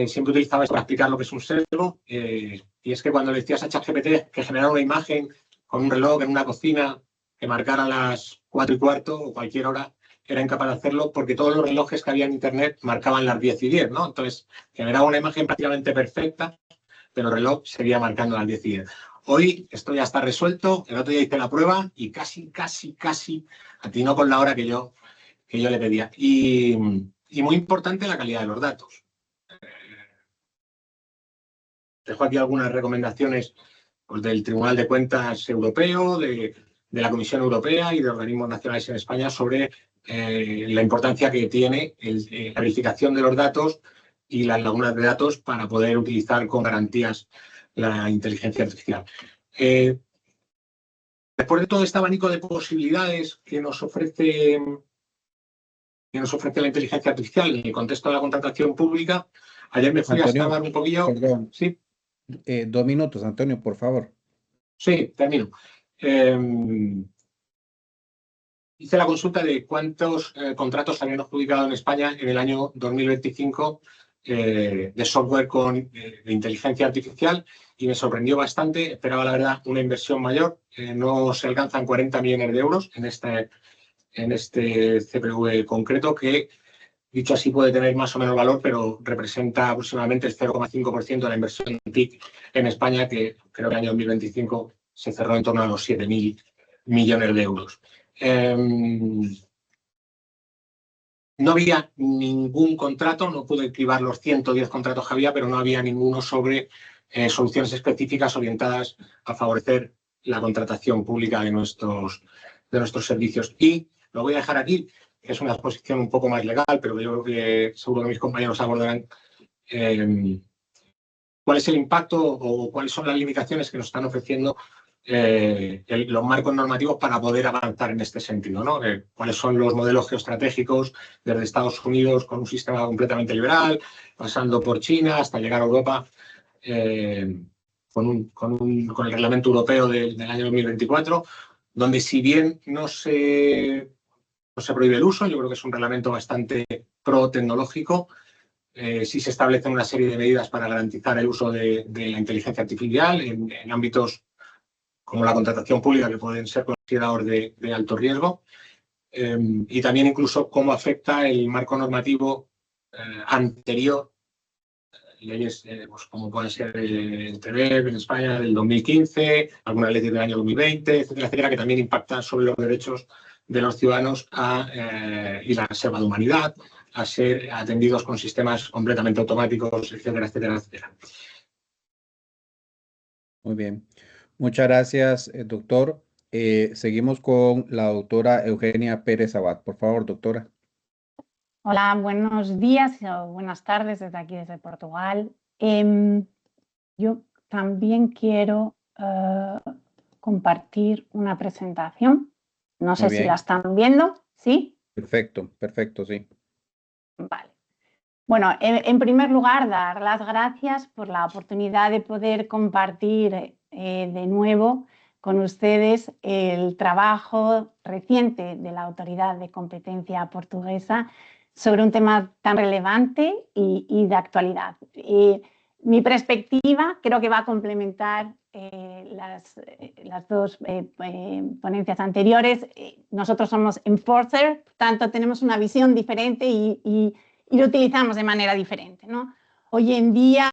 Speaker 3: siempre utilizaba esto para explicar lo que es un sesgo. Y es que cuando le decías a ChatGPT que generara una imagen con un reloj en una cocina que marcara las 4:15 o cualquier hora, era incapaz de hacerlo porque todos los relojes que había en Internet marcaban las 10:10, ¿no? Entonces, generaba una imagen prácticamente perfecta, pero el reloj seguía marcando las 10:10. Hoy esto ya está resuelto, el otro día hice la prueba y casi atinó con la hora que yo le pedía. Y muy importante la calidad de los datos. Dejo aquí algunas recomendaciones, pues, del Tribunal de Cuentas Europeo, de la Comisión Europea y de organismos nacionales en España sobre la importancia que tiene la verificación de los datos y las lagunas de datos para poder utilizar con garantías la inteligencia artificial. Después de todo este abanico de posibilidades que nos ofrece la inteligencia artificial en el contexto de la contratación pública, ayer me fui a escalar un poquillo.
Speaker 2: Perdón.
Speaker 3: Sí.
Speaker 2: 2 minutos, Antonio, por favor.
Speaker 3: Sí, termino. Hice la consulta de cuántos contratos habían adjudicado en España en el año 2025 de software de inteligencia artificial y me sorprendió bastante. Esperaba, la verdad, una inversión mayor. No se alcanzan 40 millones de euros en este CPV concreto, que, dicho así, puede tener más o menos valor, pero representa aproximadamente el 0,5% de la inversión TIC en España, que creo que el año 2025 se cerró en torno a los 7.000 millones de euros. No había ningún contrato, no pude cribar los 110 contratos que había, pero no había ninguno sobre soluciones específicas orientadas a favorecer la contratación pública de nuestros servicios. Y lo voy a dejar aquí, que es una exposición un poco más legal, pero yo creo que seguro que mis compañeros abordarán cuál es el impacto o cuáles son las limitaciones que nos están ofreciendo los marcos normativos para poder avanzar en este sentido, ¿no? Cuáles son los modelos geoestratégicos desde Estados Unidos con un sistema completamente liberal, pasando por China hasta llegar a Europa con el reglamento europeo del año 2024, donde, si bien no se prohíbe el uso, yo creo que es un reglamento bastante pro-tecnológico. Sí se establecen una serie de medidas para garantizar el uso de la inteligencia artificial en ámbitos como la contratación pública, que pueden ser considerados de alto riesgo, y también incluso cómo afecta el marco normativo anterior, leyes pues como pueden ser el TVEP en España del 2015, algunas leyes del año 2020, etcétera, etcétera, que también impactan sobre los derechos de los ciudadanos y la reserva de humanidad, a ser atendidos con sistemas completamente automáticos, etcétera, etcétera, etcétera.
Speaker 2: Muy bien. Muchas gracias, doctor. Seguimos con la doctora Eugenia Pérez Abad. Por favor, doctora.
Speaker 4: Hola, buenos días o buenas tardes desde aquí, desde Portugal. Yo también quiero compartir una presentación. No sé si la están viendo. ¿Sí?
Speaker 2: Perfecto, perfecto, sí.
Speaker 4: Vale. Bueno, en primer lugar, dar las gracias por la oportunidad de poder compartir de nuevo con ustedes el trabajo reciente de la Autoridad de Competencia Portuguesa sobre un tema tan relevante y de actualidad. Mi perspectiva creo que va a complementar las dos ponencias anteriores. Nosotros somos enforcer, tanto tenemos una visión diferente y lo utilizamos de manera diferente, ¿no? Hoy en día,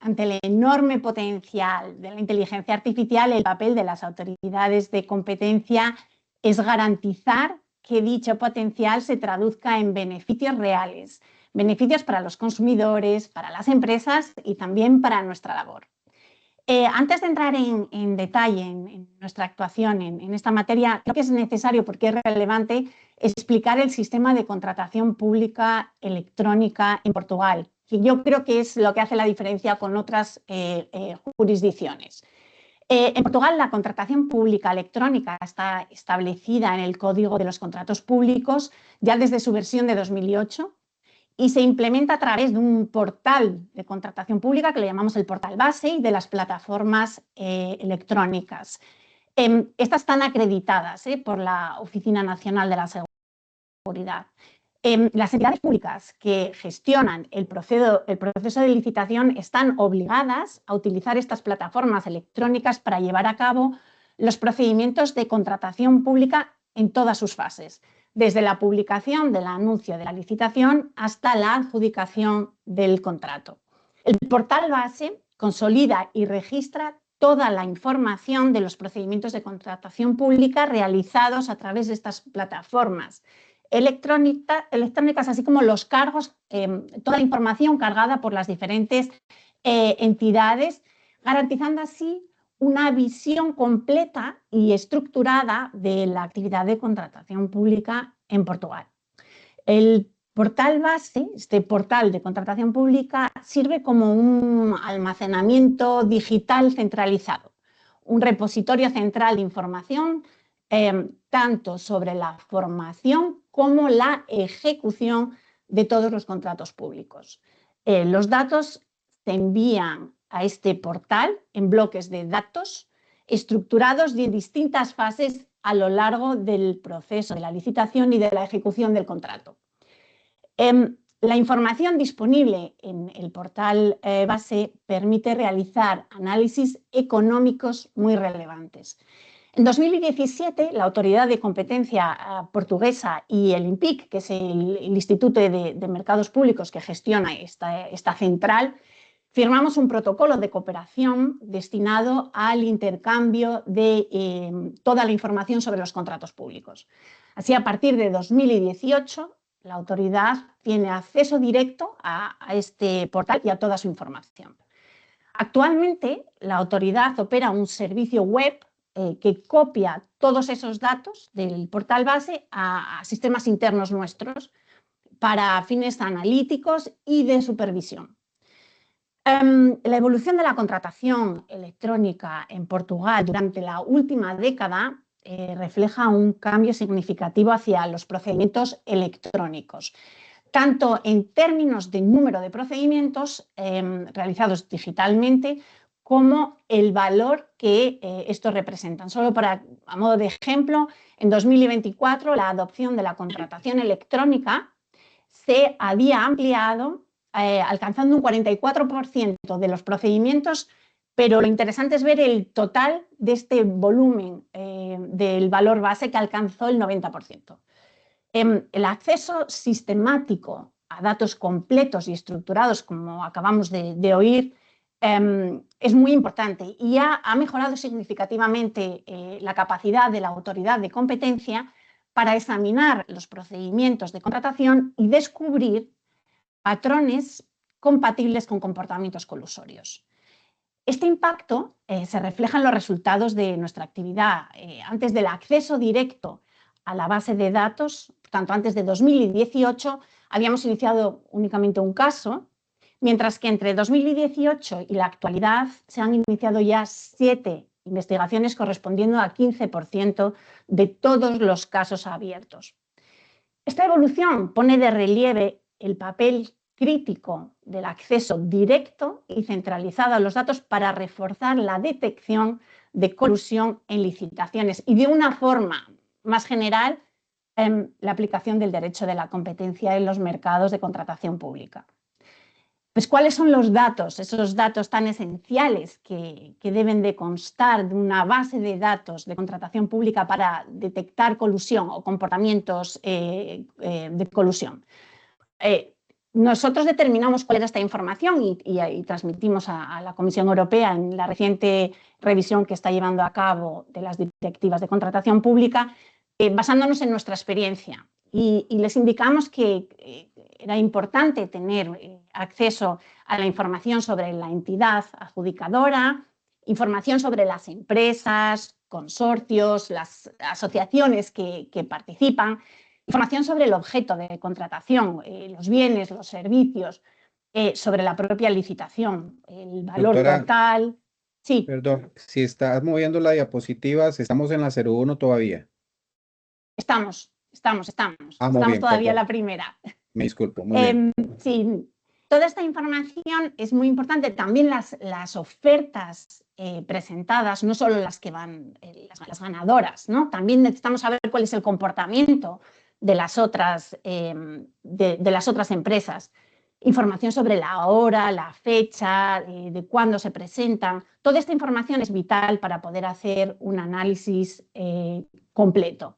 Speaker 4: ante el enorme potencial de la inteligencia artificial, el papel de las autoridades de competencia es garantizar que dicho potencial se traduzca en beneficios reales, beneficios para los consumidores, para las empresas y también para nuestra labor. Antes de entrar en detalle en nuestra actuación en esta materia, creo que es necesario, porque es relevante, explicar el sistema de contratación pública electrónica en Portugal, que yo creo que es lo que hace la diferencia con otras jurisdicciones. En Portugal, la contratación pública electrónica está establecida en el Código de los Contratos Públicos ya desde su versión de 2008 y se implementa a través de un portal de contratación pública que le llamamos el portal base y de las plataformas electrónicas. Estas están acreditadas por la Oficina Nacional de la Seguridad. Las entidades públicas que gestionan el proceso de licitación están obligadas a utilizar estas plataformas electrónicas para llevar a cabo los procedimientos de contratación pública en todas sus fases, desde la publicación del anuncio de la licitación hasta la adjudicación del contrato. El portal base consolida y registra toda la información de los procedimientos de contratación pública realizados a través de estas plataformas electrónicas, así como los cargos, toda la información cargada por las diferentes entidades, garantizando así una visión completa y estructurada de la actividad de contratación pública en Portugal. El portal base, este portal de contratación pública, sirve como un almacenamiento digital centralizado, un repositorio central de información tanto sobre la formación como la ejecución de todos los contratos públicos. Los datos se envían a este portal en bloques de datos estructurados en distintas fases a lo largo del proceso de la licitación y de la ejecución del contrato. La información disponible en el portal base permite realizar análisis económicos muy relevantes. En 2017, la Autoridad de Competencia Portuguesa y el INPIC, que es el Instituto de Mercados Públicos que gestiona esta central, firmamos un protocolo de cooperación destinado al intercambio de toda la información sobre los contratos públicos. Así, a partir de 2018, la autoridad tiene acceso directo a este portal y a toda su información. Actualmente, la autoridad opera un servicio web que copia todos esos datos del portal base a sistemas internos nuestros para fines analíticos y de supervisión. La evolución de la contratación electrónica en Portugal durante la última década refleja un cambio significativo hacia los procedimientos electrónicos, tanto en términos de número de procedimientos realizados digitalmente como el valor que estos representan. Solo a modo de ejemplo, en 2024 la adopción de la contratación electrónica se había ampliado alcanzando un 44% de los procedimientos, pero lo interesante es ver el total de este volumen del valor base que alcanzó el 90%. El acceso sistemático a datos completos y estructurados, como acabamos de oír, es muy importante y ha mejorado significativamente la capacidad de la autoridad de competencia para examinar los procedimientos de contratación y descubrir patrones compatibles con comportamientos colusorios. Este impacto se refleja en los resultados de nuestra actividad. Antes del acceso directo a la base de datos, tanto antes de 2018, habíamos iniciado únicamente un caso, mientras que entre 2018 y la actualidad se han iniciado ya 7 investigaciones correspondiendo a 15% de todos los casos abiertos. Esta evolución pone de relieve el papel crítico del acceso directo y centralizado a los datos para reforzar la detección de colusión en licitaciones y, de una forma más general, la aplicación del derecho de la competencia en los mercados de contratación pública. Pues, ¿cuáles son los datos, esos datos tan esenciales que deben de constar de una base de datos de contratación pública para detectar colusión o comportamientos de colusión? Nosotros determinamos cuál era esta información y transmitimos a la Comisión Europea en la reciente revisión que está llevando a cabo de las directivas de contratación pública, basándonos en nuestra experiencia. Y les indicamos que era importante tener acceso a la información sobre la entidad adjudicadora, información sobre las empresas, consorcios, las asociaciones que participan, información sobre el objeto de contratación, los bienes, los servicios, sobre la propia licitación, el valor total. Sí.
Speaker 2: Perdón, si estás moviendo la diapositiva, estamos en la 01 todavía.
Speaker 4: Estamos
Speaker 2: Estamos bien,
Speaker 4: todavía en
Speaker 2: perdón.
Speaker 4: la primera.
Speaker 2: Me disculpo, muy bien.
Speaker 4: Sí, toda esta información es muy importante. También las ofertas presentadas, no solo las que van, las ganadoras, ¿no? También necesitamos saber cuál es el comportamiento de las otras empresas. Información sobre la hora, la fecha, de cuándo se presentan. Toda esta información es vital para poder hacer un análisis completo.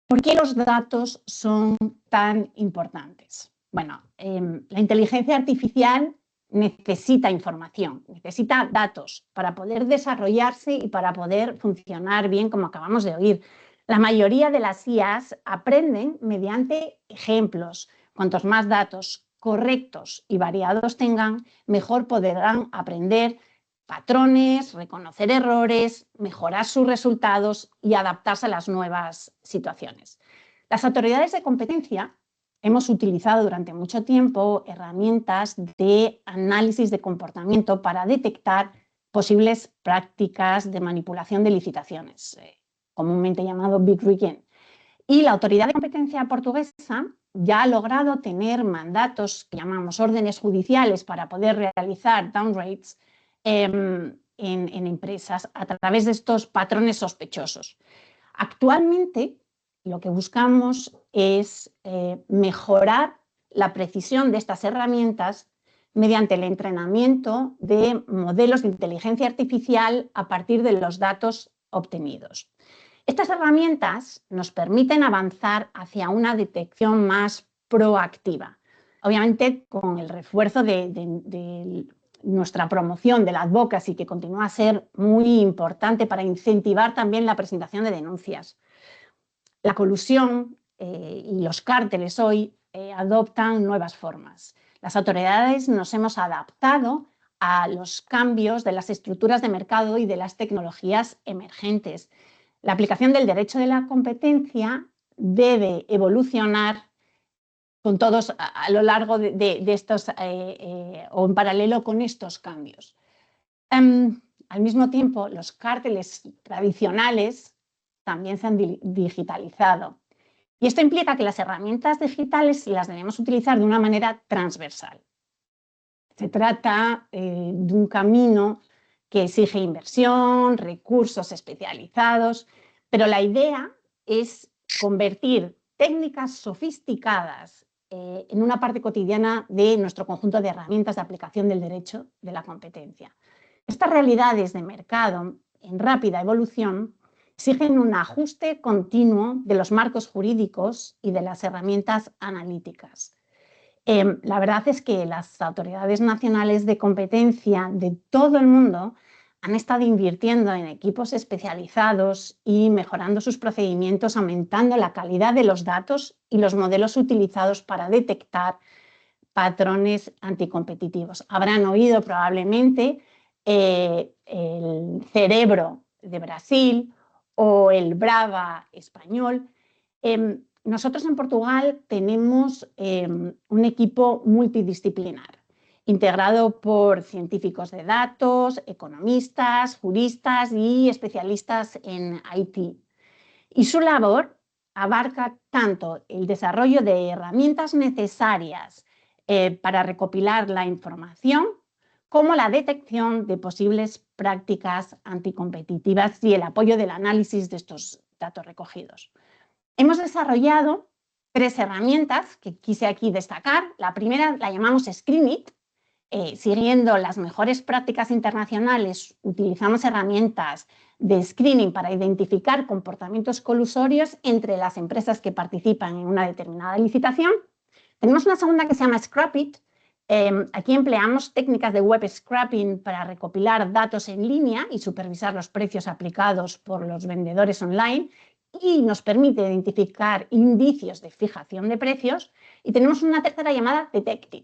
Speaker 4: ¿Por qué los datos son tan importantes? Bueno, la inteligencia artificial necesita información, necesita datos para poder desarrollarse y para poder funcionar bien, como acabamos de oír. La mayoría de las IAs aprenden mediante ejemplos. Cuantos más datos correctos y variados tengan, mejor podrán aprender patrones, reconocer errores, mejorar sus resultados y adaptarse a las nuevas situaciones. Las autoridades de competencia hemos utilizado durante mucho tiempo herramientas de análisis de comportamiento para detectar posibles prácticas de manipulación de licitaciones, comúnmente llamado Big Rigging. Y la Autoridad de Competencia portuguesa ya ha logrado tener mandatos que llamamos órdenes judiciales para poder realizar downgrades en empresas a través de estos patrones sospechosos. Actualmente lo que buscamos es mejorar la precisión de estas herramientas mediante el entrenamiento de modelos de inteligencia artificial a partir de los datos obtenidos. Estas herramientas nos permiten avanzar hacia una detección más proactiva, obviamente con el refuerzo de nuestra promoción del advocacy, que continúa a ser muy importante para incentivar también la presentación de denuncias. La colusión y los cárteles hoy adoptan nuevas formas. Las autoridades nos hemos adaptado a los cambios de las estructuras de mercado y de las tecnologías emergentes. La aplicación del derecho de la competencia debe evolucionar con todos a lo largo de estos o en paralelo con estos cambios. Al mismo tiempo, los cárteles tradicionales también se han digitalizado. Y esto implica que las herramientas digitales las debemos utilizar de una manera transversal. Se trata de un camino que exige inversión, recursos especializados, pero la idea es convertir técnicas sofisticadas en una parte cotidiana de nuestro conjunto de herramientas de aplicación del derecho de la competencia. Estas realidades de mercado en rápida evolución exigen un ajuste continuo de los marcos jurídicos y de las herramientas analíticas. La verdad es que las autoridades nacionales de competencia de todo el mundo han estado invirtiendo en equipos especializados y mejorando sus procedimientos, aumentando la calidad de los datos y los modelos utilizados para detectar patrones anticompetitivos. Habrán oído probablemente el Cerebro de Brasil o el Brava español. Nosotros en Portugal tenemos un equipo multidisciplinar. integrado por científicos de datos, economistas, juristas y especialistas en IT. Y su labor abarca tanto el desarrollo de herramientas necesarias para recopilar la información, como la detección de posibles prácticas anticompetitivas y el apoyo del análisis de estos datos recogidos. Hemos desarrollado 3 herramientas que quise aquí destacar. La primera la llamamos Screenit. Siguiendo las mejores prácticas internacionales, utilizamos herramientas de screening para identificar comportamientos colusorios entre las empresas que participan en una determinada licitación. Tenemos una segunda que se llama Scrapit. Aquí empleamos técnicas de web scraping para recopilar datos en línea y supervisar los precios aplicados por los vendedores online, y nos permite identificar indicios de fijación de precios. Y tenemos una tercera llamada Detected,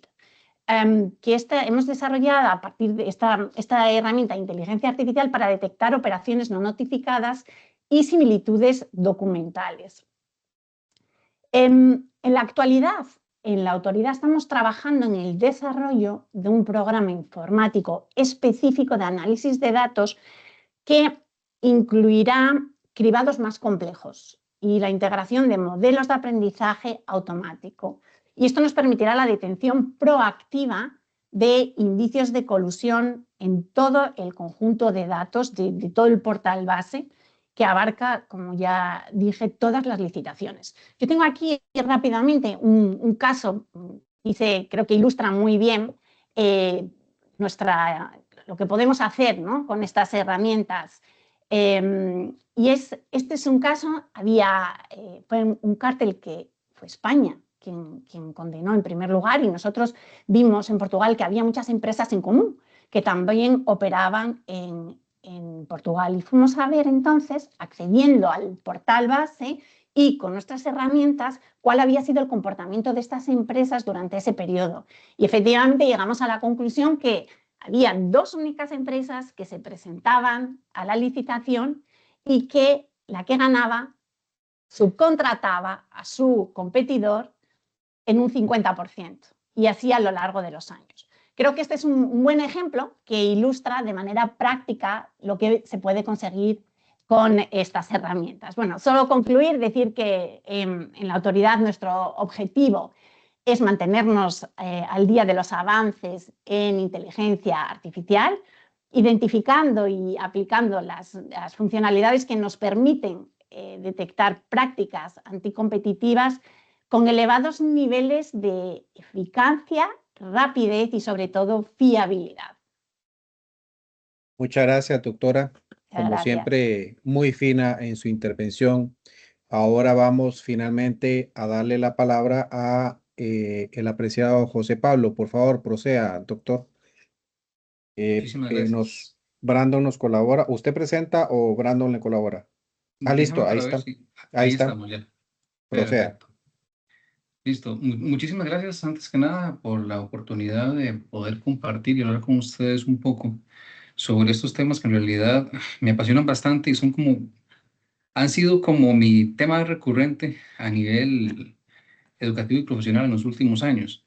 Speaker 4: que hemos desarrollado a partir de esta herramienta de inteligencia artificial para detectar operaciones no notificadas y similitudes documentales. En la actualidad, en la autoridad estamos trabajando en el desarrollo de un programa informático específico de análisis de datos que incluirá cribados más complejos y la integración de modelos de aprendizaje automático. Y esto nos permitirá la detección proactiva de indicios de colusión en todo el conjunto de datos de todo el portal base, que abarca, como ya dije, todas las licitaciones. Yo tengo aquí rápidamente un caso que creo que ilustra muy bien lo que podemos hacer, ¿no?, con estas herramientas. Este es un caso, fue un cártel que fue España quien condenó en primer lugar, y nosotros vimos en Portugal que había muchas empresas en común que también operaban en Portugal, y fuimos a ver entonces, accediendo al portal base y con nuestras herramientas, cuál había sido el comportamiento de estas empresas durante ese periodo. Y efectivamente llegamos a la conclusión que había 2 únicas empresas que se presentaban a la licitación y que la que ganaba subcontrataba a su competidor en un 50%, y así a lo largo de los años. Creo que este es un buen ejemplo que ilustra de manera práctica lo que se puede conseguir con estas herramientas. Bueno, solo concluir, decir que en la autoridad nuestro objetivo es mantenernos al día de los avances en inteligencia artificial, identificando y aplicando las funcionalidades que nos permiten detectar prácticas anticompetitivas con elevados niveles de eficacia, rapidez y sobre todo fiabilidad.
Speaker 2: Muchas gracias, doctora. Como
Speaker 4: Gracias.
Speaker 2: siempre, muy fina en su intervención. Ahora vamos finalmente a darle la palabra a el apreciado José Pablo. Por favor, proceda, doctor.
Speaker 5: Muchísimas gracias.
Speaker 2: Brandon nos colabora. ¿Usted presenta o Brandon le colabora? Listo,
Speaker 5: Déjame
Speaker 2: ahí
Speaker 5: para ver
Speaker 2: está.
Speaker 5: si-
Speaker 2: Ahí
Speaker 5: Ahí
Speaker 2: está.
Speaker 5: estamos ya.
Speaker 2: Proceda.
Speaker 5: Perfecto. Listo. Muchísimas gracias antes que nada por la oportunidad de poder compartir y hablar con ustedes un poco sobre estos temas que en realidad me apasionan bastante y han sido como mi tema recurrente a nivel educativo y profesional en los últimos años.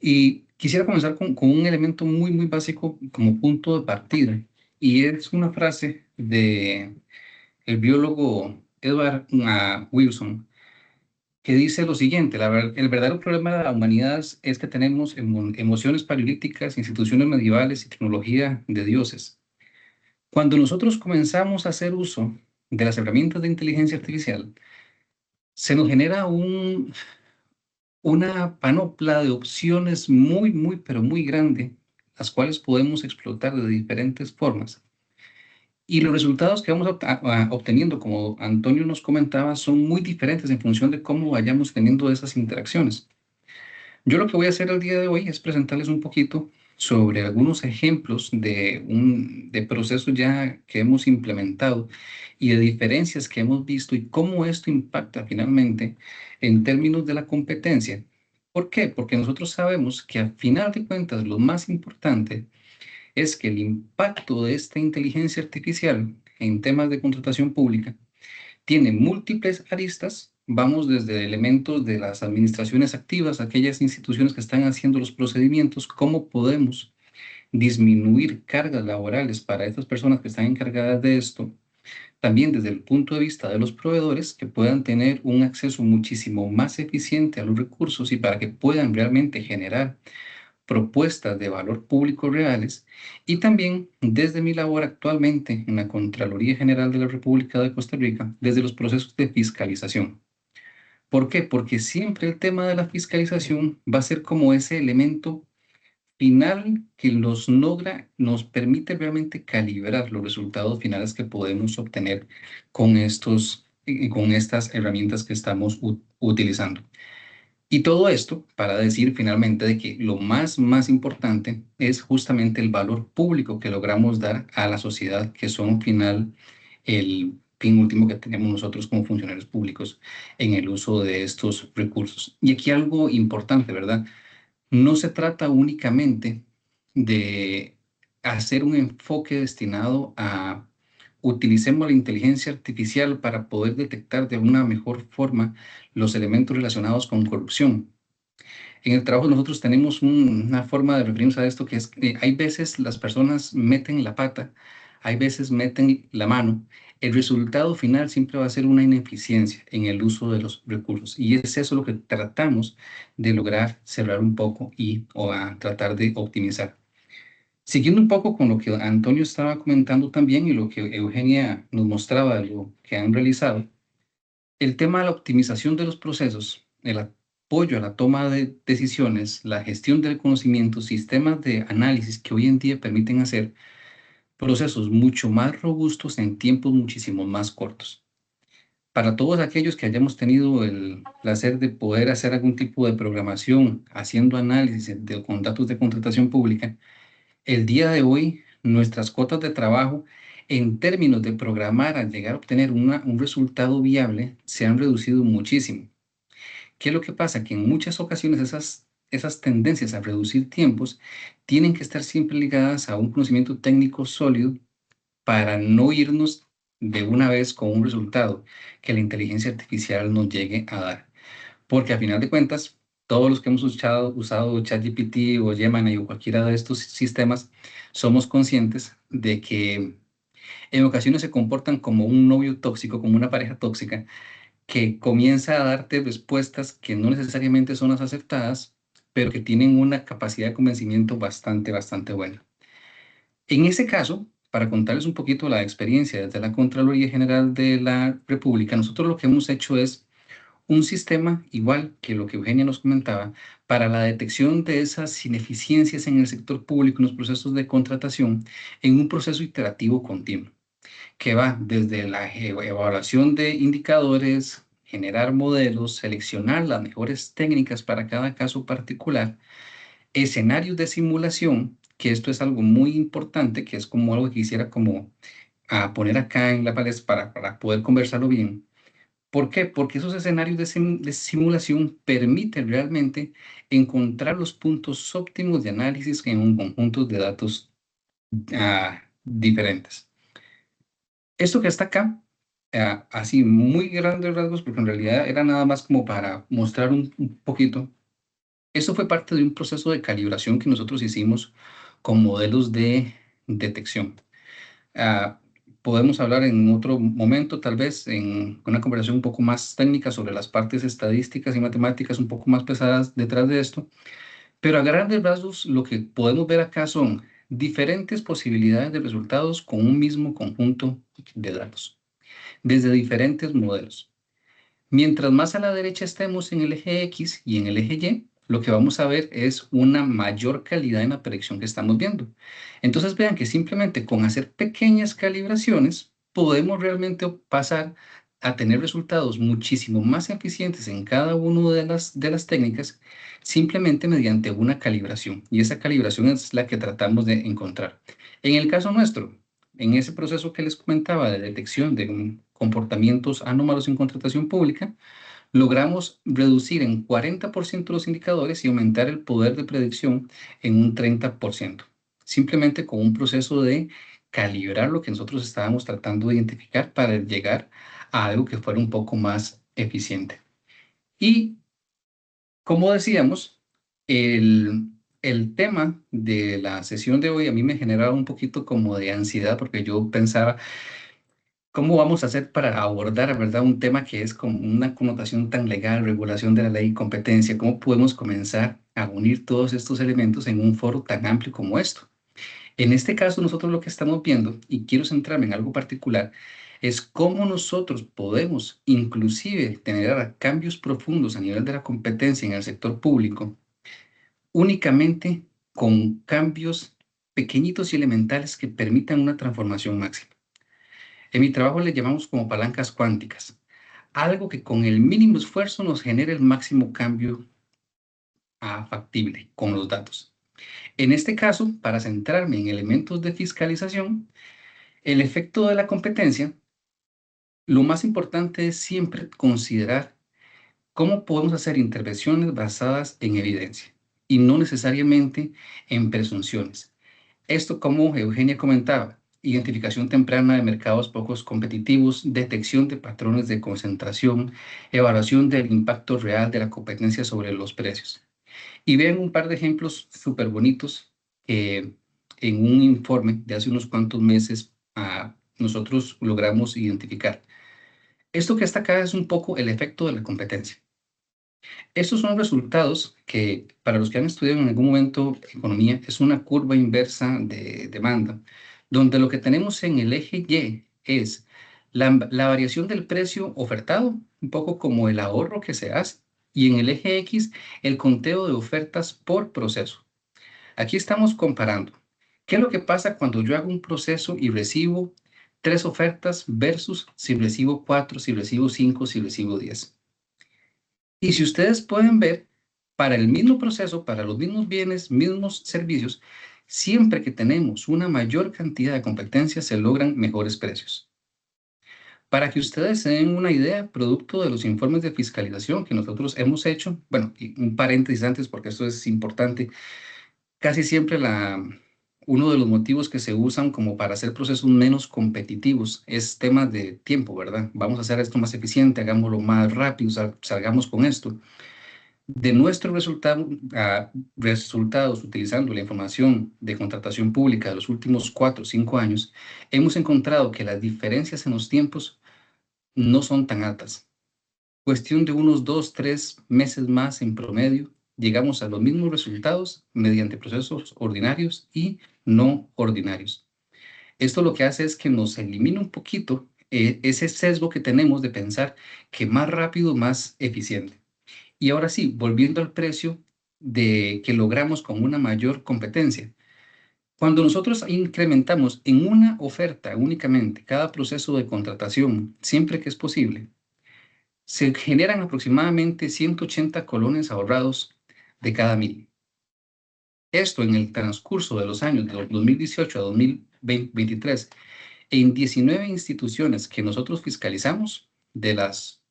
Speaker 5: Y quisiera comenzar con un elemento muy básico como punto de partida, y es una frase de el biólogo Edward Wilson, que dice lo siguiente: el verdadero problema de la humanidad es que tenemos emociones paleolíticas, instituciones medievales y tecnología de dioses. Cuando nosotros comenzamos a hacer uso de las herramientas de inteligencia artificial, se nos genera una panoplia de opciones pero muy grande, las cuales podemos explotar de diferentes formas. Y los resultados que vamos obteniendo, como Antonio nos comentaba, son muy diferentes en función de cómo vayamos teniendo esas interacciones. Yo lo que voy a hacer el día de hoy es presentarles un poquito sobre algunos ejemplos de procesos ya que hemos implementado y de diferencias que hemos visto y cómo esto impacta finalmente en términos de la competencia. ¿Por qué? Porque nosotros sabemos que al final de cuentas lo más importante es que el impacto de esta inteligencia artificial en temas de contratación pública tiene múltiples aristas vamos desde elementos de las administraciones activas, aquellas instituciones que están haciendo los procedimientos, cómo podemos disminuir cargas laborales para estas personas que están encargadas de esto. También desde el punto de vista de los proveedores, que puedan tener un acceso muchísimo más eficiente a los recursos y para que puedan realmente generar propuestas de valor público reales. Y también desde mi labor actualmente en la Contraloría General de la República de Costa Rica, desde los procesos de fiscalización. ¿Por qué? Porque siempre el tema de la fiscalización va a ser como ese elemento final que nos permite realmente calibrar los resultados finales que podemos obtener con estas herramientas que estamos utilizando. Y todo esto para decir finalmente de que lo más importante es justamente el valor público que logramos dar a la sociedad, que son al final el fin último que tenemos nosotros como funcionarios públicos en el uso de estos recursos. Y aquí algo importante, ¿verdad? No se trata únicamente de hacer un enfoque destinado a utilicemos la inteligencia artificial para poder detectar de una mejor forma los elementos relacionados con corrupción. En el trabajo nosotros tenemos una forma de referirnos a esto que es que hay veces las personas meten la pata, hay veces meten la mano. El resultado final siempre va a ser una ineficiencia en el uso de los recursos. Y es eso lo que tratamos de lograr cerrar un poco o a tratar de optimizar. Siguiendo un poco con lo que Antonio estaba comentando también y lo que Eugenia nos mostraba de lo que han realizado, el tema de la optimización de los procesos, el apoyo a la toma de decisiones, la gestión del conocimiento, sistemas de análisis que hoy en día permiten hacer procesos mucho más robustos en tiempos muchísimo más cortos. Para todos aquellos que hayamos tenido el placer de poder hacer algún tipo de programación, haciendo análisis con datos de contratación pública, el día de hoy nuestras cuotas de trabajo en términos de programar al llegar a obtener un resultado viable se han reducido muchísimo. ¿Qué es lo que pasa? Que en muchas ocasiones esas tendencias a reducir tiempos tienen que estar siempre ligadas a un conocimiento técnico sólido para no irnos de una vez con un resultado que la inteligencia artificial nos llegue a dar. Porque a final de cuentas, todos los que hemos usado ChatGPT o Gemini o cualquiera de estos sistemas, somos conscientes de que en ocasiones se comportan como un novio tóxico, como una pareja tóxica, que comienza a darte respuestas que no necesariamente son las aceptadas, pero que tienen una capacidad de convencimiento bastante buena. En ese caso, para contarles un poquito la experiencia desde la Contraloría General de la República, nosotros lo que hemos hecho es un sistema, igual que lo que Eugenia nos comentaba, para la detección de esas ineficiencias en el sector público, en los procesos de contratación, en un proceso iterativo continuo, que va desde la evaluación de indicadores, generar modelos, seleccionar las mejores técnicas para cada caso particular, escenarios de simulación, que esto es algo muy importante, que es como algo que quisiera como poner acá en la palestra para poder conversarlo bien. ¿Por qué? Porque esos escenarios de simulación permiten realmente encontrar los puntos óptimos de análisis en un conjunto de datos diferentes. Esto que está acá, así muy grandes rasgos, porque en realidad era nada más como para mostrar un poquito. Esto fue parte de un proceso de calibración que nosotros hicimos con modelos de detección. Podemos hablar en otro momento, tal vez, en una conversación un poco más técnica sobre las partes estadísticas y matemáticas un poco más pesadas detrás de esto. Pero a grandes rasgos, lo que podemos ver acá son diferentes posibilidades de resultados con un mismo conjunto de datos, desde diferentes modelos. Mientras más a la derecha estemos en el eje X y en el eje Y, lo que vamos a ver es una mayor calidad en la predicción que estamos viendo. Entonces vean que simplemente con hacer pequeñas calibraciones podemos realmente pasar a tener resultados muchísimo más eficientes en cada una de las técnicas simplemente mediante una calibración. Y esa calibración es la que tratamos de encontrar. En el caso nuestro, en ese proceso que les comentaba de detección de comportamientos anómalos en contratación pública, logramos reducir en 40% los indicadores y aumentar el poder de predicción en un 30%, simplemente con un proceso de calibrar lo que nosotros estábamos tratando de identificar para llegar a algo que fuera un poco más eficiente. Y como decíamos, el tema de la sesión de hoy a mí me generaba un poquito como de ansiedad porque yo pensaba, ¿cómo vamos a hacer para abordar, verdad, un tema que es como una connotación tan legal, regulación de la ley, competencia? ¿Cómo podemos comenzar a unir todos estos elementos en un foro tan amplio como esto? En este caso, nosotros lo que estamos viendo, y quiero centrarme en algo particular, es cómo nosotros podemos inclusive tener cambios profundos a nivel de la competencia en el sector público, únicamente con cambios pequeñitos y elementales que permitan una transformación máxima. En mi trabajo le llamamos como palancas cuánticas, algo que con el mínimo esfuerzo nos genere el máximo cambio factible con los datos. En este caso, para centrarme en elementos de fiscalización, el efecto de la competencia, lo más importante es siempre considerar cómo podemos hacer intervenciones basadas en evidencia y no necesariamente en presunciones. Esto, como Eugenia comentaba, identificación temprana de mercados pocos competitivos, detección de patrones de concentración, evaluación del impacto real de la competencia sobre los precios. Y vean un par de ejemplos súper bonitos que en un informe de hace unos cuantos meses nosotros logramos identificar. Esto que está acá es un poco el efecto de la competencia. Estos son resultados que, para los que han estudiado en algún momento economía, es una curva inversa de demanda, donde lo que tenemos en el eje Y es la variación del precio ofertado, un poco como el ahorro que se hace, y en el eje X, el conteo de ofertas por proceso. Aquí estamos comparando. ¿Qué es lo que pasa cuando yo hago un proceso y recibo 3 ofertas versus si recibo 4, si recibo 5, si recibo 10? Y si ustedes pueden ver, para el mismo proceso, para los mismos bienes, mismos servicios, siempre que tenemos una mayor cantidad de competencia, se logran mejores precios. Para que ustedes se den una idea, producto de los informes de fiscalización que nosotros hemos hecho, bueno, y un paréntesis antes porque esto es importante, casi siempre uno de los motivos que se usan como para hacer procesos menos competitivos es temas de tiempo, ¿verdad? Vamos a hacer esto más eficiente, hagámoslo más rápido, salgamos con esto. De nuestros resultados utilizando la información de contratación pública de los últimos 4 o 5 años, hemos encontrado que las diferencias en los tiempos no son tan altas. Cuestión de unos 2, 3 meses más en promedio, llegamos a los mismos resultados mediante procesos ordinarios y no ordinarios. Esto lo que hace es que nos elimina un poquito ese sesgo que tenemos de pensar que más rápido, más eficiente. Y ahora sí, volviendo al precio que logramos con una mayor competencia. Cuando nosotros incrementamos en una oferta únicamente cada proceso de contratación, siempre que es posible, se generan aproximadamente 180 colones ahorrados de cada 1000. Esto en el transcurso de los años de 2018 a 2023, en 19 instituciones que nosotros fiscalizamos, de las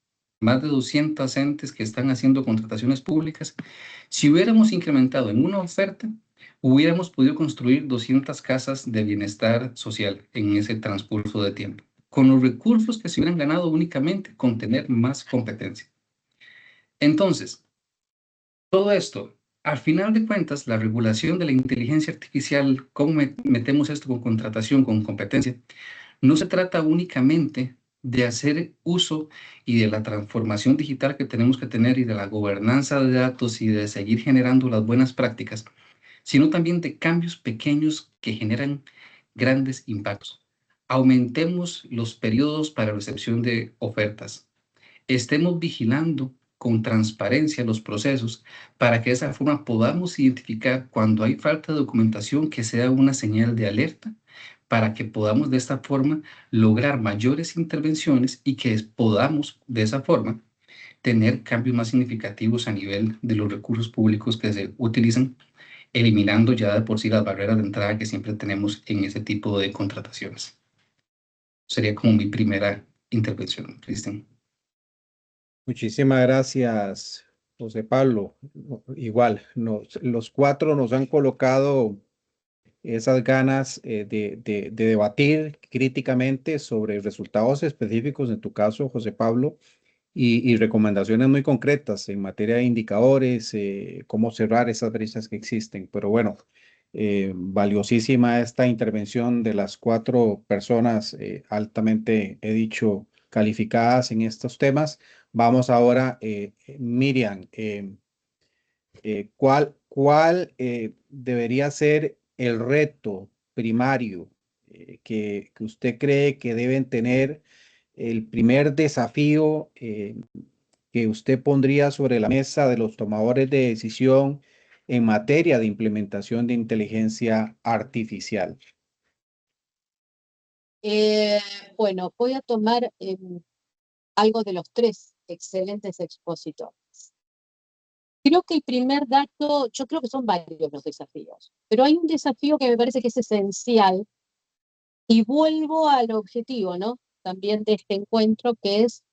Speaker 5: más de 200 entes que están haciendo contrataciones públicas, si hubiéramos incrementado en una oferta, hubiéramos podido construir 200 casas de bienestar social en ese transcurso de tiempo, con los recursos que se hubieran ganado únicamente con tener más competencia. Entonces, todo esto, al final de cuentas, la regulación de la inteligencia artificial, cómo metemos esto con contratación, con competencia, no se trata únicamente de hacer uso y de la transformación digital que tenemos que tener y de la gobernanza de datos y de seguir generando las buenas prácticas, sino también de cambios pequeños que generan grandes impactos. Aumentemos los periodos para recepción de ofertas. Estemos vigilando con transparencia los procesos para que de esa forma podamos identificar cuando hay falta de documentación que sea una señal de alerta para que podamos de esta forma lograr mayores intervenciones y que podamos de esa forma tener cambios más significativos a nivel de los recursos públicos que se utilizan, eliminando ya de por sí las barreras de entrada que siempre tenemos en ese tipo de contrataciones. Sería como mi primera intervención, Cristian.
Speaker 2: Muchísimas gracias, José Pablo. Igual, los 4 nos han colocado esas ganas de debatir críticamente sobre resultados específicos, en tu caso, José Pablo, y recomendaciones muy concretas en materia de indicadores, cómo cerrar esas brechas que existen. Pero bueno, valiosísima esta intervención de las 4 personas altamente, he dicho, calificadas en estos temas. Vamos ahora, Miriam, ¿cuál debería ser el reto primario que usted cree que deben tener, el primer desafío que usted pondría sobre la mesa de los tomadores de decisión en materia de implementación de inteligencia artificial?
Speaker 1: Bueno, voy a tomar algo de los 3 excelentes expositores. Creo que el primer dato, yo creo que son varios los desafíos, pero hay un desafío que me parece que es esencial y vuelvo al objetivo, ¿no? También de este encuentro, que es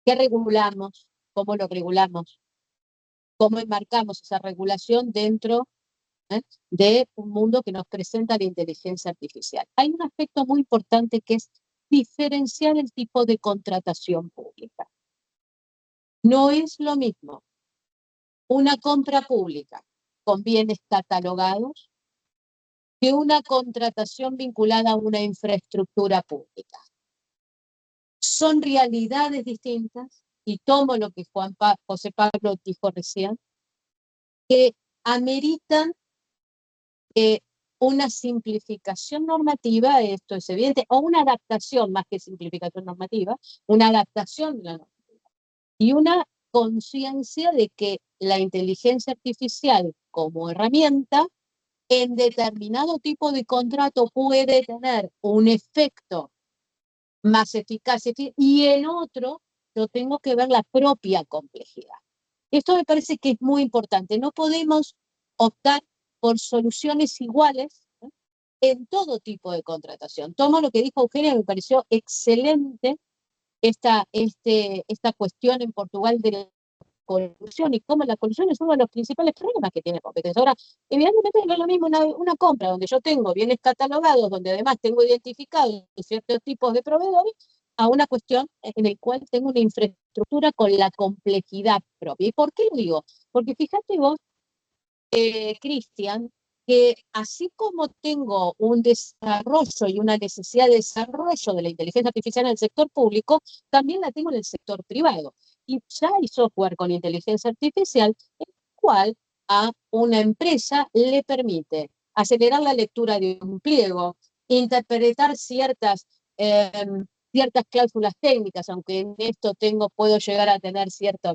Speaker 1: qué regulamos, cómo lo regulamos, cómo enmarcamos esa regulación dentro de un mundo que nos presenta la inteligencia artificial. Hay un aspecto muy importante que es diferenciar el tipo de contratación pública. No es lo mismo una compra pública con bienes catalogados que una contratación vinculada a una infraestructura pública. Son realidades distintas, y tomo lo que José Pablo dijo recién, que ameritan una simplificación normativa, esto es evidente, o una adaptación más que simplificación normativa, una adaptación de la normativa, y una conciencia de que la inteligencia artificial como herramienta en determinado tipo de contrato puede tener un efecto más eficaz y en otro yo tengo que ver la propia complejidad. Esto me parece que es muy importante. No podemos optar por soluciones iguales, ¿no?, en todo tipo de contratación. Tomo lo que dijo Eugenia, me pareció excelente esta cuestión en Portugal de la colusión y cómo la colusión es uno de los principales problemas que tiene competencia. Ahora, evidentemente no es lo mismo una compra donde yo tengo bienes catalogados, donde además tengo identificados ciertos tipos de proveedores, a una cuestión en la cual tengo una infraestructura con la complejidad propia. ¿Y por qué lo digo? Porque fíjate vos, Cristian, que así como tengo un desarrollo y una necesidad de desarrollo de la inteligencia artificial en el sector público, también la tengo en el sector privado. Y ya hay software con inteligencia artificial, el cual a una empresa le permite acelerar la lectura de un pliego, interpretar ciertas cláusulas técnicas, aunque en esto puedo llegar a tener cierta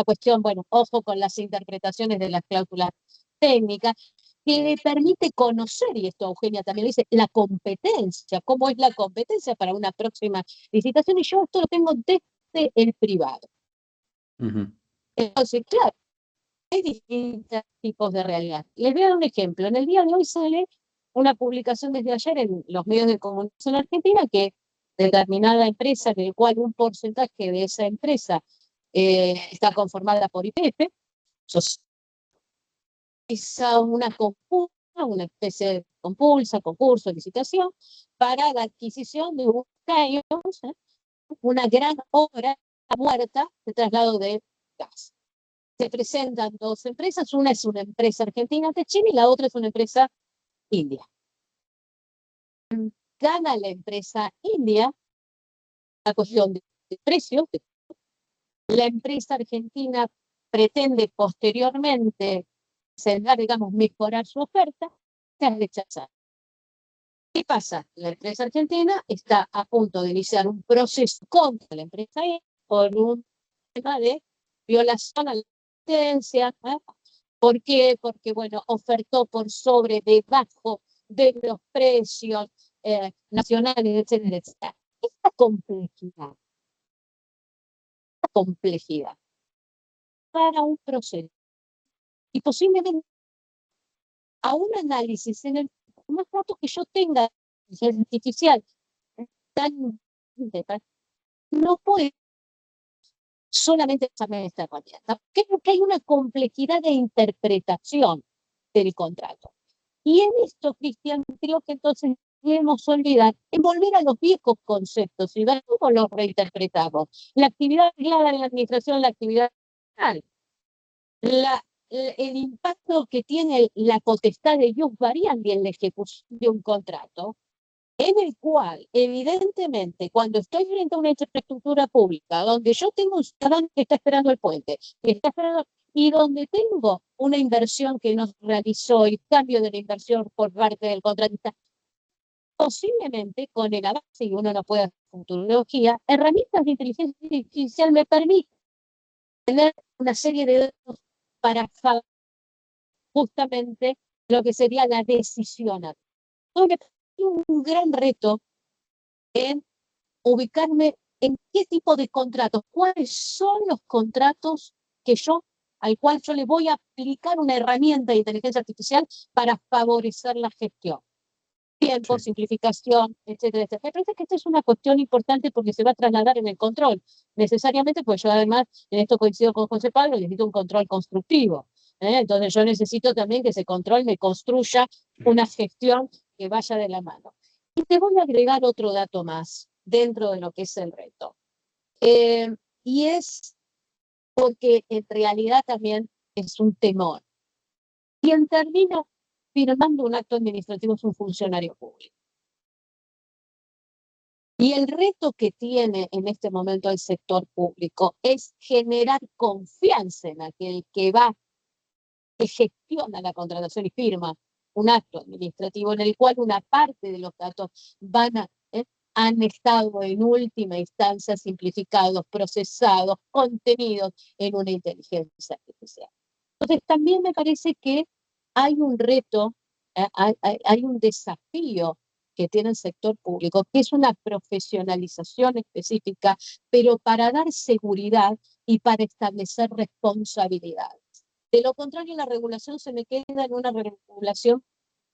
Speaker 1: cuestión, bueno, ojo con las interpretaciones de las cláusulas técnicas, que le permite conocer, y esto Eugenia también lo dice, la competencia, cómo es la competencia para una próxima licitación, y yo esto lo tengo desde el privado. Entonces, claro, hay distintos tipos de realidad. Les voy a dar un ejemplo. En el día de hoy sale una publicación desde ayer en los medios de comunicación argentina que determinada empresa, del cual un porcentaje de esa empresa está conformada por YPF, una especie de concurso, licitación, para la adquisición de un cañón, una gran obra muerta de traslado de gas. Se presentan 2 empresas, una es una empresa argentina de China y la otra es una empresa india. Gana la empresa india la cuestión de precios. La empresa argentina pretende posteriormente mejorar su oferta, se ha rechazado. ¿Qué pasa? La empresa argentina está a punto de iniciar un proceso contra la empresa india por un tema de violación a la competencia. ¿Por qué? Porque, bueno, ofertó por debajo de los precios nacionales, etcétera, etcétera. Esta complejidad para un proceso y posiblemente a un análisis en el más datos que yo tenga artificial tan no puede solamente usarme esta herramienta. Creo que hay una complejidad de interpretación del contrato. Y en esto, Cristian, creo que entonces debemos olvidar es volver a los viejos conceptos y ver cómo los reinterpretamos. La actividad aislada en la administración, la actividad nacional, el impacto que tiene la potestad de ius variandi en la ejecución de un contrato, en el cual, evidentemente, cuando estoy frente a una infraestructura pública, donde yo tengo un ciudadano que está esperando el puente, que está esperando, y donde tengo una inversión que no realizó y cambio de la inversión por parte del contratista, posiblemente con el avance, y uno no puede hacer futurología, herramientas de inteligencia artificial me permiten tener una serie de datos para justamente lo que sería la decisión. Tengo un gran reto en ubicarme en qué tipo de contratos, cuáles son los contratos al cual yo le voy a aplicar una herramienta de inteligencia artificial para favorecer la gestión. Tiempo, sí, simplificación, etcétera, etcétera. Me parece que esta es una cuestión importante porque se va a trasladar en el control, necesariamente, pues yo además, en esto coincido con José Pablo, necesito un control constructivo. Entonces yo necesito también que ese control me construya una gestión que vaya de la mano. Y te voy a agregar otro dato más dentro de lo que es el reto. Y es porque en realidad también es un temor. Quien termina firmando un acto administrativo es un funcionario público. Y el reto que tiene en este momento el sector público es generar confianza en aquel que gestiona la contratación y firma un acto administrativo en el cual una parte de los datos han estado en última instancia simplificados, procesados, contenidos en una inteligencia artificial. Entonces también me parece que hay un reto, hay un desafío que tiene el sector público, que es una profesionalización específica, pero para dar seguridad y para establecer responsabilidades. De lo contrario, la regulación se me queda en una regulación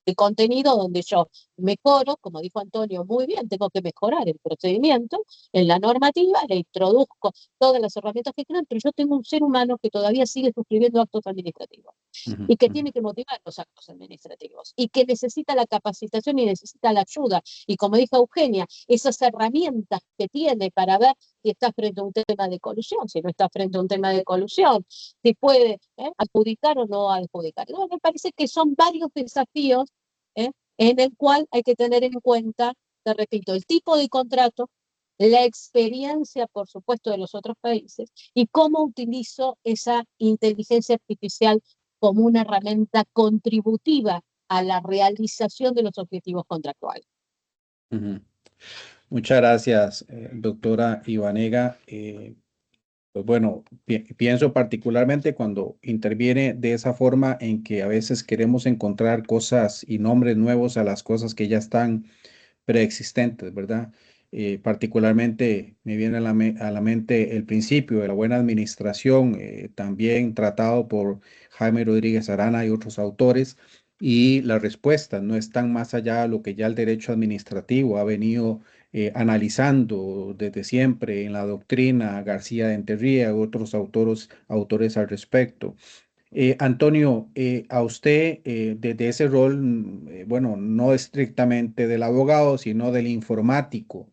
Speaker 1: de contenido donde yo mejoro, como dijo Antonio muy bien, tengo que mejorar el procedimiento en la normativa, le introduzco todas las herramientas que quieran, pero yo tengo un ser humano que todavía sigue suscribiendo actos administrativos y que tiene que motivar los actos administrativos y que necesita la capacitación y necesita la ayuda. Y como dijo Eugenia, esas herramientas que tiene para ver si está frente a un tema de colusión, si no está frente a un tema de colusión, si puede adjudicar o no adjudicar. No, me parece que son varios desafíos en el cual hay que tener en cuenta, te repito, el tipo de contrato, la experiencia, por supuesto, de los otros países y cómo utilizo esa inteligencia artificial como una herramienta contributiva a la realización de los objetivos contractuales.
Speaker 2: Muchas gracias, doctora Ivanega. Pues bueno, pienso particularmente cuando interviene de esa forma en que a veces queremos encontrar cosas y nombres nuevos a las cosas que ya están preexistentes, ¿verdad? Particularmente me viene a la mente el principio de la buena administración, también tratado por Jaime Rodríguez Arana y otros autores, y las respuestas no están más allá de lo que ya el derecho administrativo ha venido analizando desde siempre en la doctrina, García de Enterría y otros autores al respecto. Antonio, a usted desde ese rol, bueno, no estrictamente del abogado, sino del informático,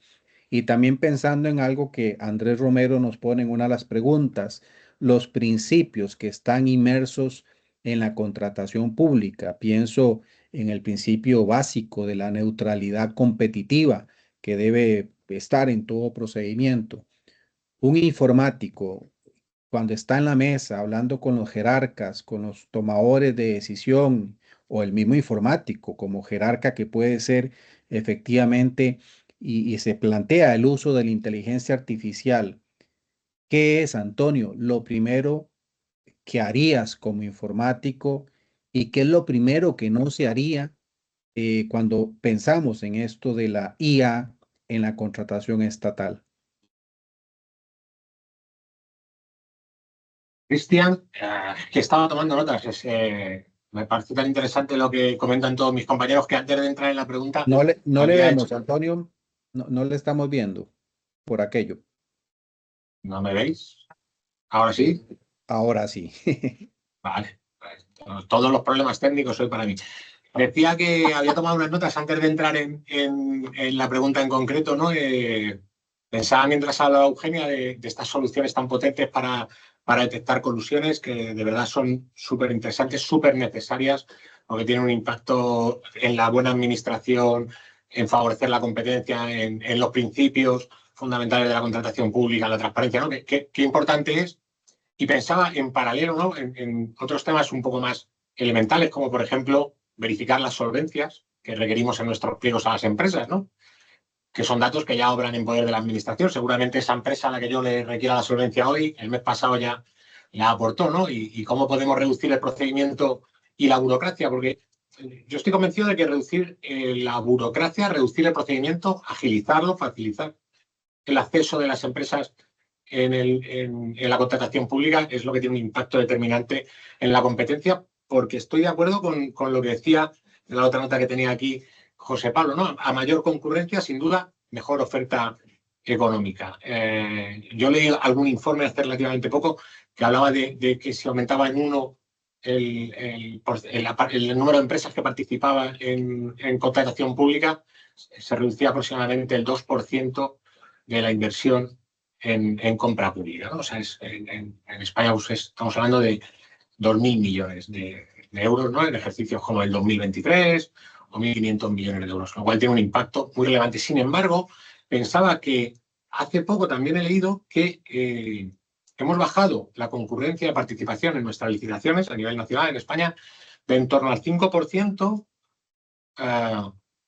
Speaker 2: y también pensando en algo que Andrés Romero nos pone en una de las preguntas, los principios que están inmersos en la contratación pública. Pienso en el principio básico de la neutralidad competitiva que debe estar en todo procedimiento. Un informático, cuando está en la mesa hablando con los jerarcas, con los tomadores de decisión o el mismo informático como jerarca que puede ser efectivamente y se plantea el uso de la inteligencia artificial, ¿qué es, Antonio, lo primero que harías como informático y qué es lo primero que no se haría cuando pensamos en esto de la IA en la contratación estatal?
Speaker 3: Cristian, que estaba tomando notas. Me parece tan interesante lo que comentan todos mis compañeros que antes de entrar en la pregunta...
Speaker 2: No le vemos,
Speaker 3: hecho...
Speaker 2: Antonio, no le estamos viendo por aquello.
Speaker 3: ¿No me veis? ¿Ahora sí?
Speaker 2: Ahora sí.
Speaker 3: Vale. Todos los problemas técnicos hoy para mí. Decía que había tomado unas notas antes de entrar en la pregunta en concreto, ¿no? Pensaba mientras hablaba Eugenia de estas soluciones tan potentes para detectar colusiones que de verdad son súper interesantes, súper necesarias, porque tienen un impacto en la buena administración, en favorecer la competencia, en los principios fundamentales de la contratación pública, la transparencia, ¿no? Qué importante es. Y pensaba en paralelo, ¿no? en otros temas un poco más elementales, como por ejemplo verificar las solvencias que requerimos en nuestros pliegos a las empresas, ¿no? Que son datos que ya obran en poder de la administración. Seguramente esa empresa a la que yo le requiera la solvencia hoy, el mes pasado ya la aportó, ¿no? Y cómo podemos reducir el procedimiento y la burocracia, porque yo estoy convencido de que reducir la burocracia, reducir el procedimiento, agilizarlo, facilitar el acceso de las empresas en la contratación pública es lo que tiene un impacto determinante en la competencia, porque estoy de acuerdo con lo que decía en la otra nota que tenía aquí José Pablo, ¿no? A mayor concurrencia, sin duda, mejor oferta económica. Yo leí algún informe hace relativamente poco que hablaba de que si aumentaba en uno el número de empresas que participaban en contratación pública, se reducía aproximadamente el 2% de la inversión en compra pública, ¿no? O sea, en España pues, estamos hablando de 2.000 millones de euros, ¿no? En ejercicios como el 2023 o 1.500 millones de euros, lo cual tiene un impacto muy relevante. Sin embargo, pensaba que hace poco también he leído que hemos bajado la concurrencia de participación en nuestras licitaciones a nivel nacional en España de en torno al 5%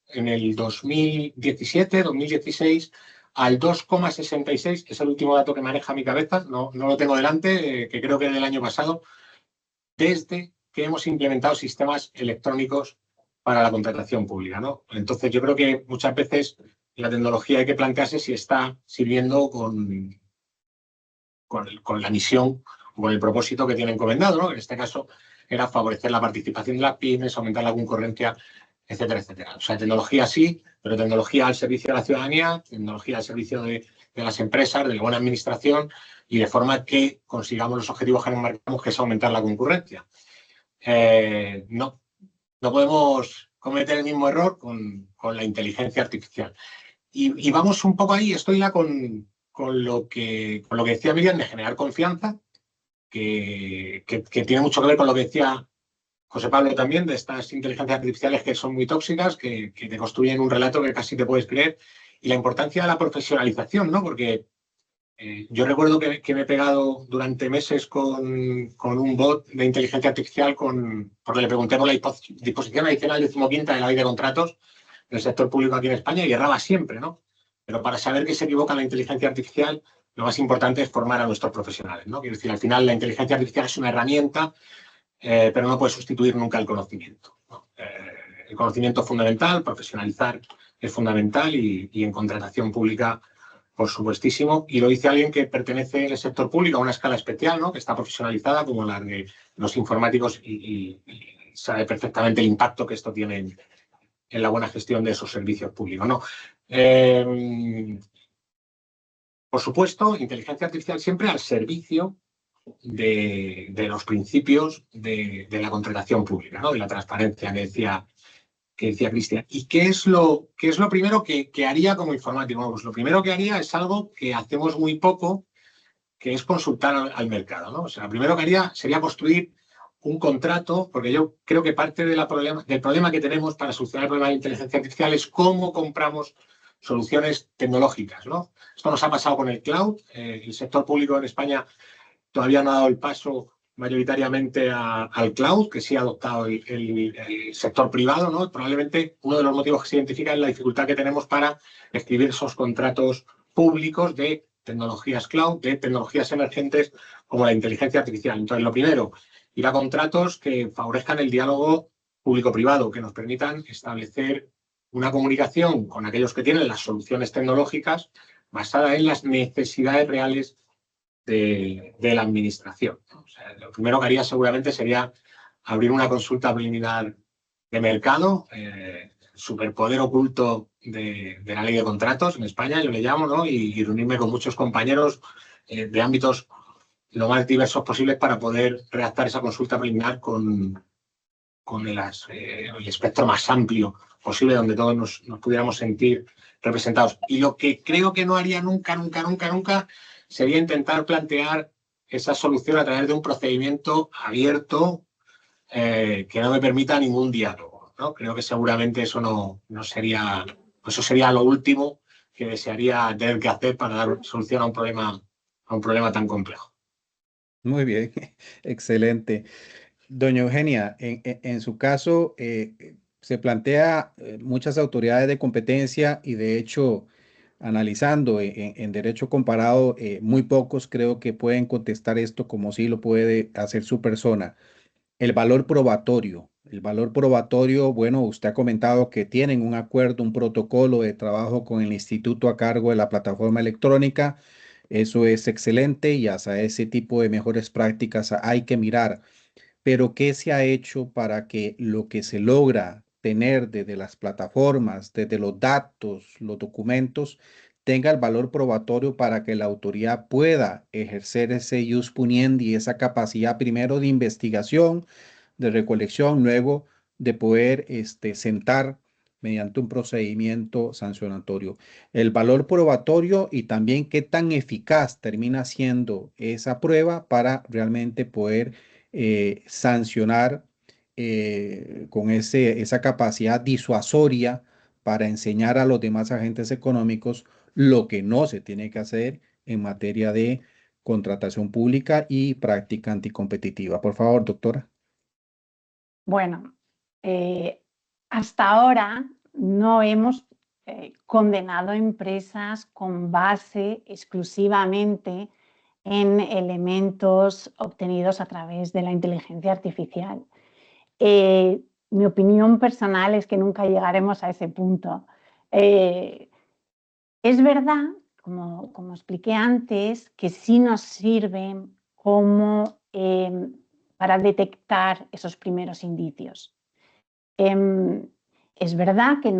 Speaker 3: en el 2017, 2016, al 2,66, que es el último dato que maneja mi cabeza, no lo tengo delante, que creo que es del año pasado, desde que hemos implementado sistemas electrónicos para la contratación pública, ¿no? Entonces, yo creo que muchas veces la tecnología hay que plantearse si está sirviendo con la misión o con el propósito que tiene encomendado, ¿no? En este caso era favorecer la participación de las pymes, aumentar la concurrencia, etcétera, etcétera. O sea, tecnología sí, pero tecnología al servicio de la ciudadanía, tecnología al servicio de las empresas, de la buena administración y de forma que consigamos los objetivos que nos marcamos, que es aumentar la concurrencia. No podemos cometer el mismo error con la inteligencia artificial. Y vamos un poco ahí, estoy ya con lo que decía Miriam, de generar confianza, que tiene mucho que ver con lo que decía José Pablo también, de estas inteligencias artificiales que son muy tóxicas, que te construyen un relato que casi te puedes creer, y la importancia de la profesionalización, ¿no? Porque yo recuerdo que me he pegado durante meses con un bot de inteligencia artificial porque le pregunté por la disposición adicional 15ª de la ley de contratos del sector público aquí en España y erraba siempre, ¿no? Pero para saber que se equivoca la inteligencia artificial, lo más importante es formar a nuestros profesionales, ¿no? Quiero decir, al final la inteligencia artificial es una herramienta, pero no puede sustituir nunca el conocimiento, ¿no? El conocimiento es fundamental, profesionalizar es fundamental y en contratación pública, por supuestísimo. Y lo dice alguien que pertenece al sector público a una escala especial, ¿no? Que está profesionalizada como la de los informáticos y sabe perfectamente el impacto que esto tiene en la buena gestión de esos servicios públicos, ¿no? Por supuesto, inteligencia artificial siempre al servicio de los principios de la contratación pública, ¿no? De la transparencia que decía Cristian. ¿Y qué es lo primero que haría como informático? Bueno, pues lo primero que haría es algo que hacemos muy poco, que es consultar al mercado, ¿no? O sea, lo primero que haría sería construir un contrato, porque yo creo que parte del problema que tenemos para solucionar el problema de inteligencia artificial es cómo compramos soluciones tecnológicas, ¿no? Esto nos ha pasado con el cloud. El sector público en España todavía no ha dado el paso mayoritariamente al cloud, que sí ha adoptado el sector privado, ¿no? Probablemente uno de los motivos que se identifica es la dificultad que tenemos para escribir esos contratos públicos de tecnologías cloud, de tecnologías emergentes como la inteligencia artificial. Entonces, lo primero, ir a contratos que favorezcan el diálogo público-privado, que nos permitan establecer una comunicación con aquellos que tienen las soluciones tecnológicas basada en las necesidades reales de la administración. O sea, lo primero que haría seguramente sería abrir una consulta preliminar de mercado, superpoder oculto de la ley de contratos en España, yo le llamo, ¿no? Y reunirme con muchos compañeros de ámbitos lo más diversos posibles para poder redactar esa consulta preliminar con el espectro más amplio posible, donde todos nos pudiéramos sentir representados. Y lo que creo que no haría nunca sería intentar plantear esa solución a través de un procedimiento abierto que no me permita ningún diálogo, ¿no? Creo que seguramente eso no sería, eso sería lo último que desearía tener que hacer para dar solución a un problema tan complejo.
Speaker 2: Muy bien, excelente. Doña Eugenia, en su caso, se plantea muchas autoridades de competencia y de hecho, analizando en derecho comparado, muy pocos creo que pueden contestar esto como sí lo puede hacer su persona. El valor probatorio. El valor probatorio, bueno, usted ha comentado que tienen un acuerdo, un protocolo de trabajo con el instituto a cargo de la plataforma electrónica. Eso es excelente y hasta ese tipo de mejores prácticas hay que mirar. Pero ¿qué se ha hecho para que lo que se logra tener desde las plataformas, desde los datos, los documentos, tenga el valor probatorio para que la autoridad pueda ejercer ese ius puniendi, esa capacidad primero de investigación, de recolección, luego de poder sentar mediante un procedimiento sancionatorio? El valor probatorio y también qué tan eficaz termina siendo esa prueba para realmente poder sancionar con esa capacidad disuasoria para enseñar a los demás agentes económicos lo que no se tiene que hacer en materia de contratación pública y práctica anticompetitiva. Por favor, doctora.
Speaker 4: Bueno, hasta ahora no hemos condenado empresas con base exclusivamente en elementos obtenidos a través de la inteligencia artificial. Mi opinión personal es que nunca llegaremos a ese punto. Es verdad, como expliqué antes, que sí nos sirven como para detectar esos primeros indicios. Es verdad que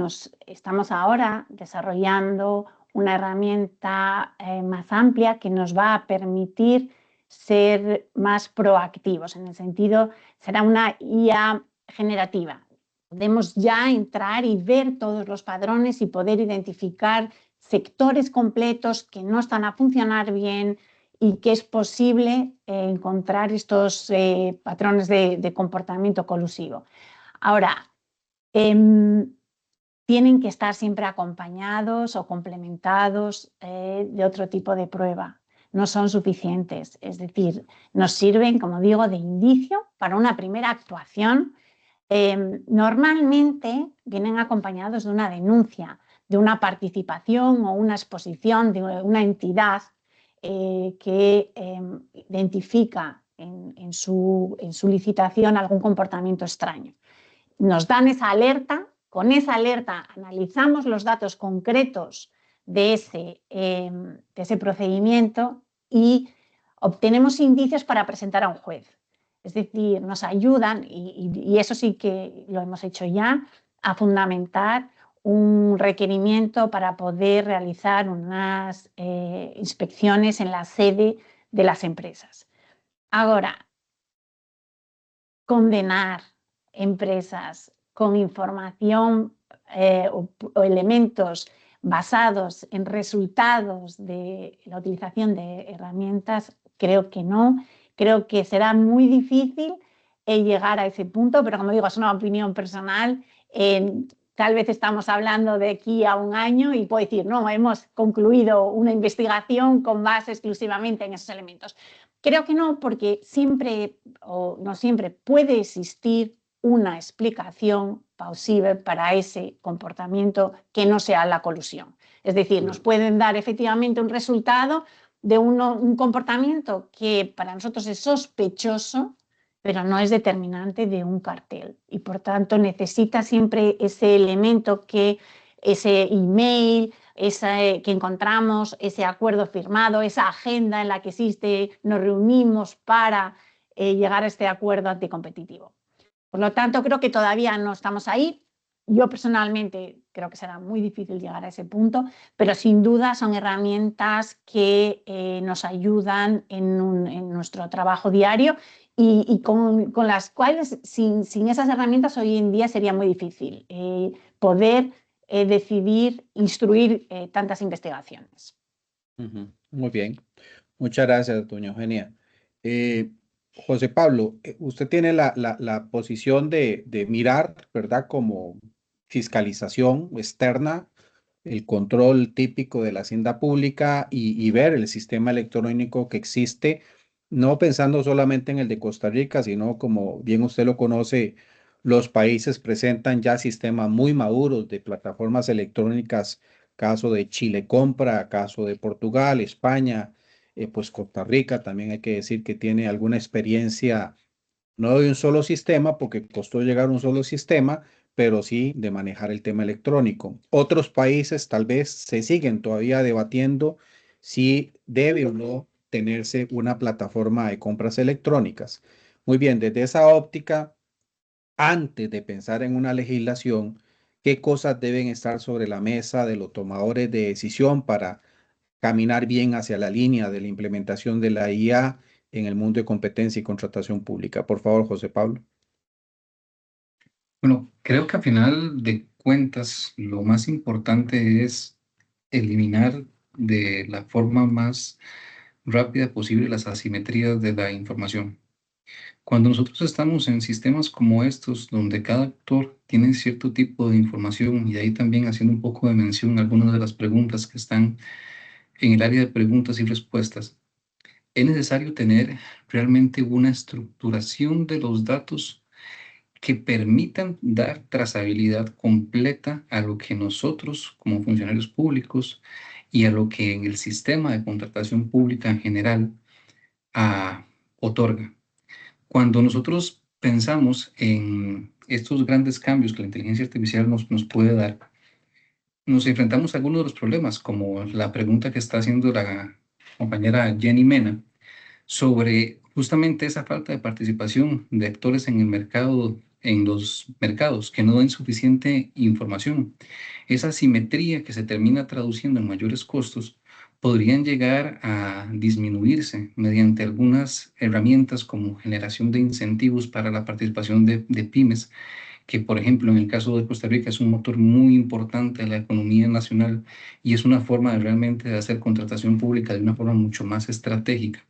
Speaker 4: estamos ahora desarrollando una herramienta más amplia que nos va a permitir ser más proactivos, en el sentido, será una IA generativa. Podemos ya entrar y ver todos los padrones y poder identificar sectores completos que no están a funcionar bien y que es posible encontrar estos patrones de comportamiento colusivo. Ahora, tienen que estar siempre acompañados o complementados de otro tipo de prueba. No son suficientes, es decir, nos sirven, como digo, de indicio para una primera actuación. Normalmente vienen acompañados de una denuncia, de una participación o una exposición de una entidad que identifica en su licitación algún comportamiento extraño. Nos dan esa alerta, con esa alerta analizamos los datos concretos de ese procedimiento y obtenemos indicios para presentar a un juez. Es decir, nos ayudan, y eso sí que lo hemos hecho ya, a fundamentar un requerimiento para poder realizar unas inspecciones en la sede de las empresas. Ahora, condenar empresas con información o elementos basados en resultados de la utilización de herramientas, creo que no. Creo que será muy difícil llegar a ese punto, pero como digo, es una opinión personal. Tal vez estamos hablando de aquí a un año y puedo decir, no, hemos concluido una investigación con base exclusivamente en esos elementos. Creo que no, porque siempre, o no siempre, puede existir una explicación plausible para ese comportamiento que no sea la colusión. Es decir, nos pueden dar efectivamente un resultado de un comportamiento que para nosotros es sospechoso, pero no es determinante de un cartel. Y por tanto necesita siempre ese elemento, ese email, que encontramos, ese acuerdo firmado, esa agenda en la que nos reunimos para llegar a este acuerdo anticompetitivo. Por lo tanto, creo que todavía no estamos ahí. Yo personalmente creo que será muy difícil llegar a ese punto, pero sin duda son herramientas que nos ayudan en nuestro trabajo diario y con las cuales, sin esas herramientas, hoy en día sería muy difícil poder decidir, instruir tantas investigaciones.
Speaker 2: Muy bien. Muchas gracias, doña Eugenia. José Pablo, usted tiene la posición de mirar, ¿verdad? Como fiscalización externa, el control típico de la hacienda pública y ver el sistema electrónico que existe, no pensando solamente en el de Costa Rica, sino como bien usted lo conoce, los países presentan ya sistemas muy maduros de plataformas electrónicas, caso de Chile Compra, caso de Portugal, España, pues Costa Rica también hay que decir que tiene alguna experiencia, no de un solo sistema, porque costó llegar a un solo sistema, pero sí de manejar el tema electrónico. Otros países tal vez se siguen todavía debatiendo si debe o no tenerse una plataforma de compras electrónicas. Muy bien, desde esa óptica, antes de pensar en una legislación, ¿qué cosas deben estar sobre la mesa de los tomadores de decisión para caminar bien hacia la línea de la implementación de la IA en el mundo de competencia y contratación pública? Por favor, José Pablo.
Speaker 5: Bueno, creo que a final de cuentas lo más importante es eliminar de la forma más rápida posible las asimetrías de la información. Cuando nosotros estamos en sistemas como estos, donde cada actor tiene cierto tipo de información, y ahí también haciendo un poco de mención a algunas de las preguntas que están en el área de preguntas y respuestas, es necesario tener realmente una estructuración de los datos que permitan dar trazabilidad completa a lo que nosotros como funcionarios públicos y a lo que en el sistema de contratación pública en general otorga. Cuando nosotros pensamos en estos grandes cambios que la inteligencia artificial nos puede dar, nos enfrentamos a algunos de los problemas, como la pregunta que está haciendo la compañera Jenny Mena, sobre justamente esa falta de participación de actores en el mercado, en los mercados, que no den suficiente información. Esa asimetría que se termina traduciendo en mayores costos podrían llegar a disminuirse mediante algunas herramientas como generación de incentivos para la participación de pymes, que por ejemplo en el caso de Costa Rica es un motor muy importante de la economía nacional y es una forma de realmente de hacer contratación pública de una forma mucho más estratégica.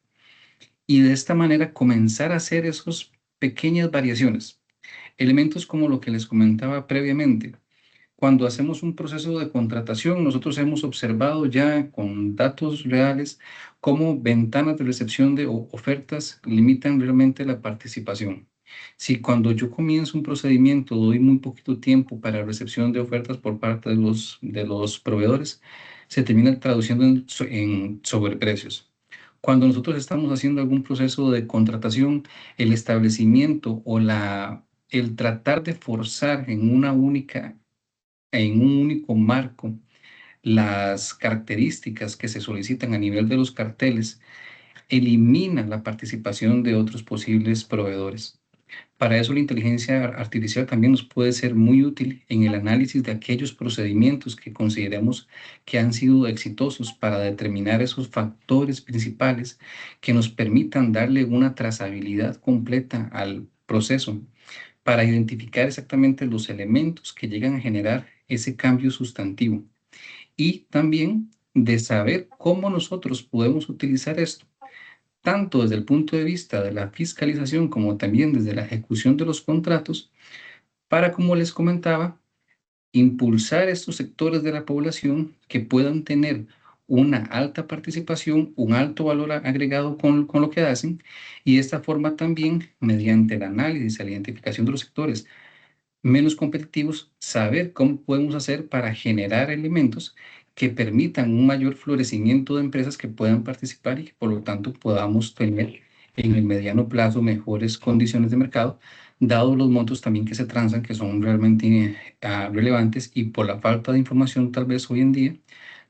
Speaker 5: Y de esta manera comenzar a hacer esas pequeñas variaciones. Elementos como lo que les comentaba previamente. Cuando hacemos un proceso de contratación, nosotros hemos observado ya con datos reales cómo ventanas de recepción de ofertas limitan realmente la participación. Si cuando yo comienzo un procedimiento doy muy poquito tiempo para recepción de ofertas por parte de los proveedores, se termina traduciendo en sobreprecios. Cuando nosotros estamos haciendo algún proceso de contratación, el establecimiento o el tratar de forzar en un único marco las características que se solicitan a nivel de los carteles, elimina la participación de otros posibles proveedores. Para eso la inteligencia artificial también nos puede ser muy útil en el análisis de aquellos procedimientos que consideremos que han sido exitosos para determinar esos factores principales que nos permitan darle una trazabilidad completa al proceso para identificar exactamente los elementos que llegan a generar ese cambio sustantivo y también de saber cómo nosotros podemos utilizar esto tanto desde el punto de vista de la fiscalización como también desde la ejecución de los contratos, para, como les comentaba, impulsar estos sectores de la población que puedan tener una alta participación, un alto valor agregado con lo que hacen, y de esta forma también, mediante el análisis y la identificación de los sectores menos competitivos, saber cómo podemos hacer para generar elementos que permitan un mayor florecimiento de empresas que puedan participar y que por lo tanto podamos tener en el mediano plazo mejores condiciones de mercado, dados los montos también que se transan, que son realmente relevantes, y por la falta de información tal vez hoy en día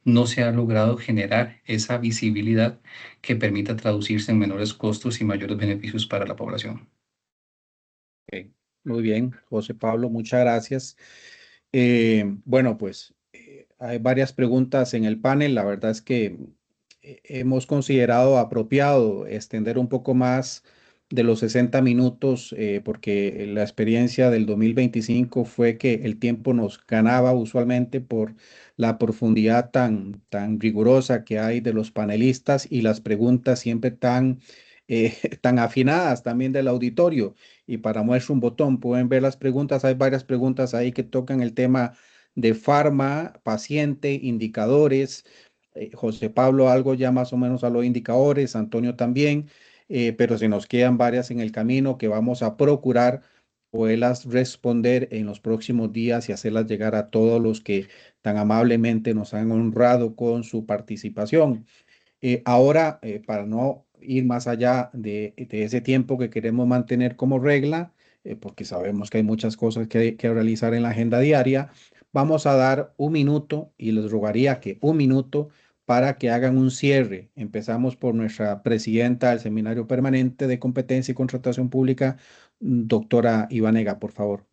Speaker 5: no se ha logrado generar esa visibilidad que permita traducirse en menores costos y mayores beneficios para la población.
Speaker 2: Okay. Muy bien, José Pablo, muchas gracias. Bueno, pues hay varias preguntas en el panel. La verdad es que hemos considerado apropiado extender un poco más de los 60 minutos, porque la experiencia del 2025 fue que el tiempo nos ganaba usualmente por la profundidad tan rigurosa que hay de los panelistas y las preguntas siempre tan afinadas también del auditorio. Y para muestra un botón, pueden ver las preguntas, hay varias preguntas ahí que tocan el tema de farma, paciente, indicadores. José Pablo algo ya más o menos a los indicadores, Antonio también, pero se nos quedan varias en el camino que vamos a procurar poderlas responder en los próximos días y hacerlas llegar a todos los que tan amablemente nos han honrado con su participación. Ahora, para no ir más allá de ese tiempo que queremos mantener como regla, porque sabemos que hay muchas cosas que realizar en la agenda diaria, vamos a dar un minuto y les rogaría que un minuto para que hagan un cierre. Empezamos por nuestra presidenta del Seminario Permanente de Competencia y Contratación Pública, doctora Ivanega, por favor.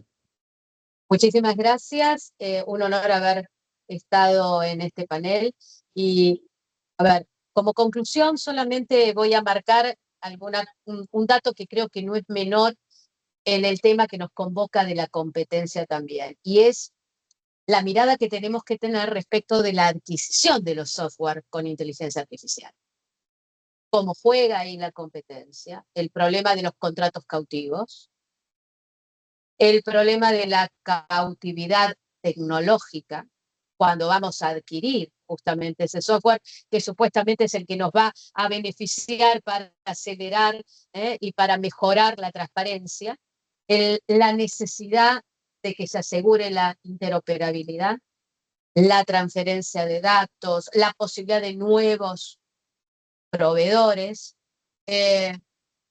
Speaker 1: Muchísimas gracias. Un honor haber estado en este panel. Y, a ver, como conclusión, solamente voy a marcar un dato que creo que no es menor en el tema que nos convoca de la competencia también, y es la mirada que tenemos que tener respecto de la adquisición de los software con inteligencia artificial. Cómo juega ahí la competencia, el problema de los contratos cautivos, el problema de la cautividad tecnológica cuando vamos a adquirir justamente ese software, que supuestamente es el que nos va a beneficiar para acelerar y para mejorar la transparencia, la necesidad de que se asegure la interoperabilidad, la transferencia de datos, la posibilidad de nuevos proveedores,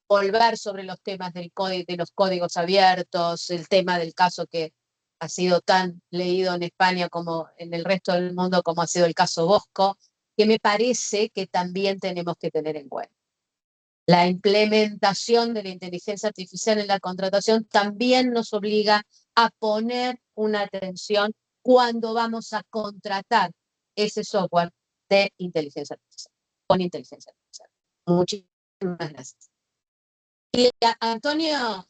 Speaker 1: volver sobre los temas de los códigos abiertos, el tema del caso que ha sido tan leído en España como en el resto del mundo, como ha sido el caso Bosco, que me parece que también tenemos que tener en cuenta. La implementación de la inteligencia artificial en la contratación también nos obliga a poner una atención cuando vamos a contratar ese software de inteligencia artificial, con inteligencia artificial. Muchísimas gracias. Y Antonio,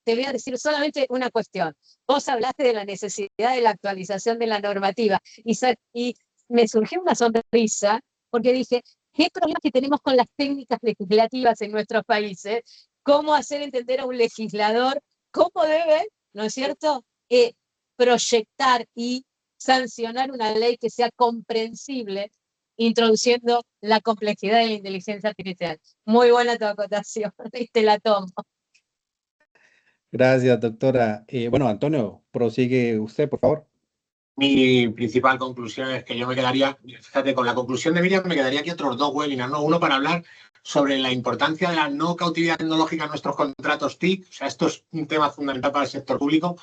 Speaker 1: te voy a decir solamente una cuestión. Vos hablaste de la necesidad de la actualización de la normativa y me surgió una sonrisa porque dije, ¿qué problemas que tenemos con las técnicas legislativas en nuestros países? ¿Cómo hacer entender a un legislador cómo debe, ¿no es cierto?, proyectar y sancionar una ley que sea comprensible, introduciendo la complejidad de la inteligencia artificial. Muy buena tu acotación, y te la tomo.
Speaker 2: Gracias, doctora. Bueno, Antonio, prosigue usted, por favor.
Speaker 3: Mi principal conclusión es que yo me quedaría, fíjate, con la conclusión de Miriam me quedaría aquí otros dos webinars, ¿no? Uno para hablar sobre la importancia de la no cautividad tecnológica en nuestros contratos TIC. O sea, esto es un tema fundamental para el sector público.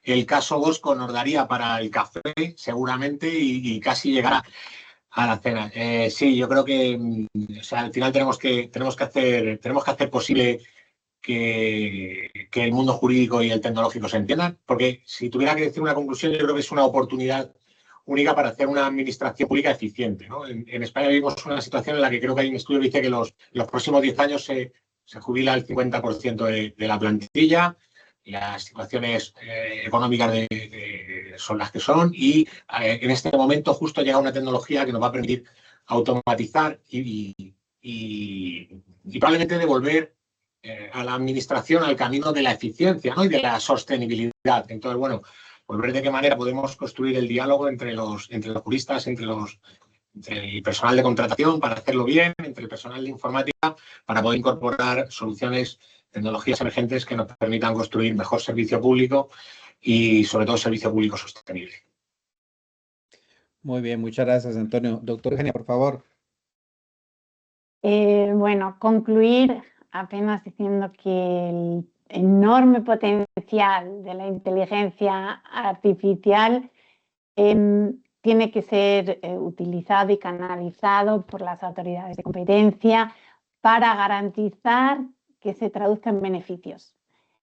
Speaker 3: El caso Bosco nos daría para el café, seguramente, y casi llegará a la cena. Sí, yo creo que o sea, al final tenemos que hacer posible que el mundo jurídico y el tecnológico se entiendan, porque si tuviera que decir una conclusión, yo creo que es una oportunidad única para hacer una administración pública eficiente, ¿no? En España vivimos una situación en la que creo que hay un estudio que dice que los próximos 10 años se jubila el 50% de la plantilla, y las situaciones económicas son las que son, y en este momento justo llega una tecnología que nos va a permitir automatizar y probablemente devolver a la administración al camino de la eficiencia, ¿no?, y de la sostenibilidad. Entonces, bueno, pues ver de qué manera podemos construir el diálogo entre los juristas, entre el personal de contratación para hacerlo bien, entre el personal de informática para poder incorporar soluciones, tecnologías emergentes que nos permitan construir mejor servicio público y, sobre todo, servicio público sostenible.
Speaker 2: Muy bien, muchas gracias, Antonio. Doctor Eugenia, por favor.
Speaker 4: Bueno, concluir apenas diciendo que el enorme potencial de la inteligencia artificial tiene que ser utilizado y canalizado por las autoridades de competencia para garantizar que se traduzca en beneficios.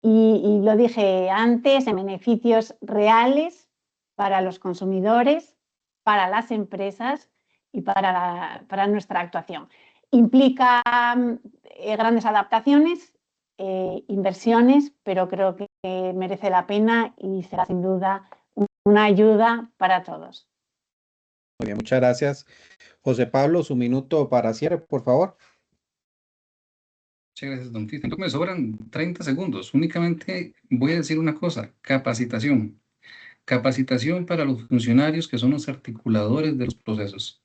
Speaker 4: Y lo dije antes, en beneficios reales para los consumidores, para las empresas y para nuestra actuación. Implica grandes adaptaciones inversiones, pero creo que merece la pena y será sin duda una ayuda para todos.
Speaker 2: Muy bien, muchas gracias. José Pablo, su minuto para cierre, por favor.
Speaker 5: Muchas gracias, don Cristian. Me sobran 30 segundos. Únicamente voy a decir una cosa, capacitación. Capacitación para los funcionarios que son los articuladores de los procesos.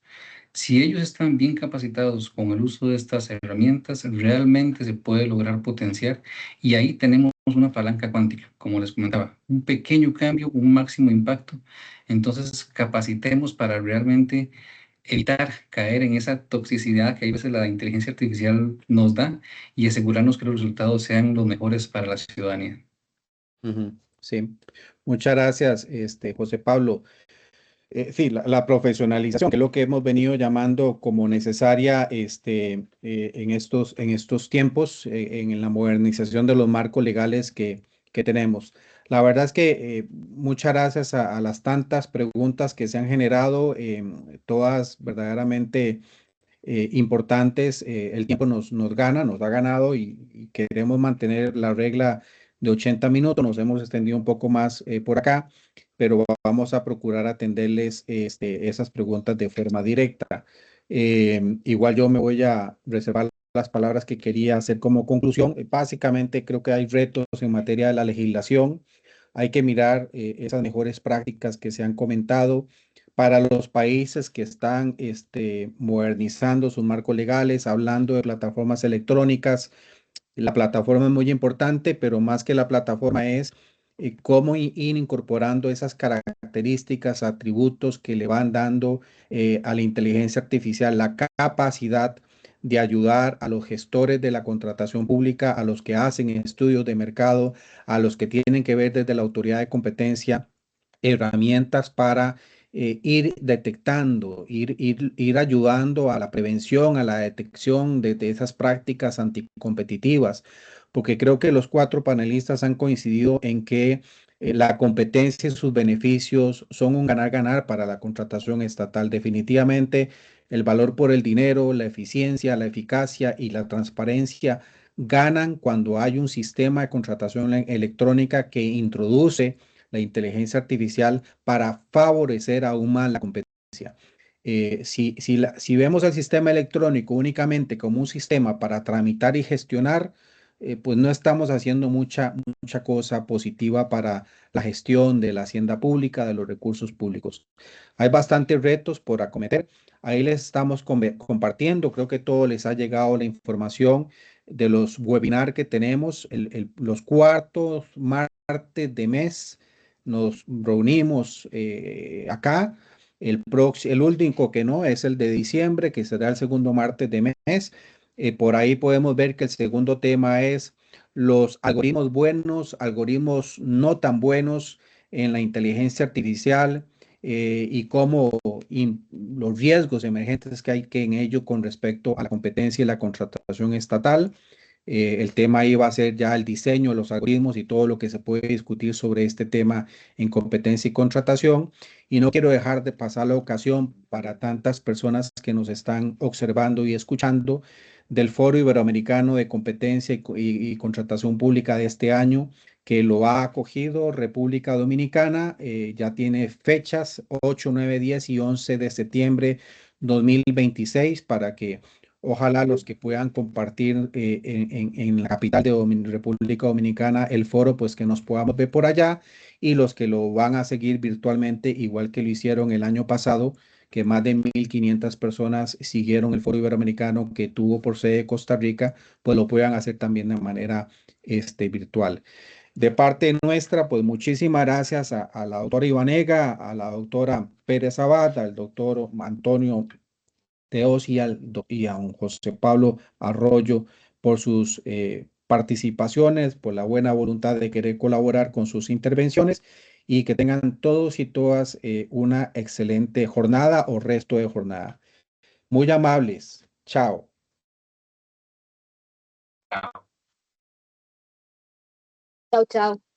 Speaker 5: Si ellos están bien capacitados con el uso de estas herramientas, realmente se puede lograr potenciar y ahí tenemos una palanca cuántica, como les comentaba, un pequeño cambio, un máximo impacto. Entonces, capacitemos para realmente evitar caer en esa toxicidad que a veces la inteligencia artificial nos da y asegurarnos que los resultados sean los mejores para la ciudadanía.
Speaker 2: Sí, muchas gracias, José Pablo. Sí, la profesionalización, que es lo que hemos venido llamando como necesaria en estos tiempos, en la modernización de los marcos legales que tenemos. La verdad es que muchas gracias a las tantas preguntas que se han generado, todas verdaderamente importantes. El tiempo nos gana, nos ha ganado y queremos mantener la regla de 80 minutos. Nos hemos extendido un poco más por acá, pero vamos a procurar atenderles esas preguntas de forma directa. Igual yo me voy a reservar las palabras que quería hacer como conclusión. Básicamente creo que hay retos en materia de la legislación. Hay que mirar esas mejores prácticas que se han comentado para los países que están modernizando sus marcos legales, hablando de plataformas electrónicas. La plataforma es muy importante, pero más que la plataforma es cómo ir incorporando esas características, atributos que le van dando a la inteligencia artificial la capacidad de ayudar a los gestores de la contratación pública, a los que hacen estudios de mercado, a los que tienen que ver desde la autoridad de competencia, herramientas para ir detectando, ir ayudando a la prevención, a la detección de esas prácticas anticompetitivas, porque creo que los cuatro panelistas han coincidido en que la competencia y sus beneficios son un ganar-ganar para la contratación estatal. Definitivamente, el valor por el dinero, la eficiencia, la eficacia y la transparencia ganan cuando hay un sistema de contratación electrónica que introduce la inteligencia artificial para favorecer aún más la competencia. Si vemos el sistema electrónico únicamente como un sistema para tramitar y gestionar, pues no estamos haciendo mucha cosa positiva para la gestión de la hacienda pública, de los recursos públicos. Hay bastantes retos por acometer. Ahí les estamos compartiendo. Creo que todo les ha llegado la información de los webinars que tenemos, los cuartos martes de mes. Nos reunimos acá. El último que no es el de diciembre, que será el segundo martes de mes. Por ahí podemos ver que el segundo tema es los algoritmos buenos, algoritmos no tan buenos en la inteligencia artificial y cómo los riesgos emergentes que hay que en ello con respecto a la competencia y la contratación estatal. El tema ahí va a ser ya el diseño, los algoritmos y todo lo que se puede discutir sobre este tema en competencia y contratación. Y no quiero dejar de pasar la ocasión para tantas personas que nos están observando y escuchando del Foro Iberoamericano de Competencia y Contratación Pública de este año, que lo ha acogido República Dominicana. Ya tiene fechas 8, 9, 10 y 11 de septiembre 2026 para que ojalá los que puedan compartir en la capital de República Dominicana el foro, pues que nos podamos ver por allá, y los que lo van a seguir virtualmente, igual que lo hicieron el año pasado, que más de 1.500 personas siguieron el foro iberoamericano que tuvo por sede Costa Rica, pues lo puedan hacer también de manera virtual. De parte nuestra, pues muchísimas gracias a la doctora Ivanega, a la doctora Pérez Abad, al doctor Antonio Teos y a don José Pablo Arroyo por sus participaciones, por la buena voluntad de querer colaborar con sus intervenciones, y que tengan todos y todas una excelente jornada o resto de jornada. Muy amables. Chao.
Speaker 1: Chau, chau.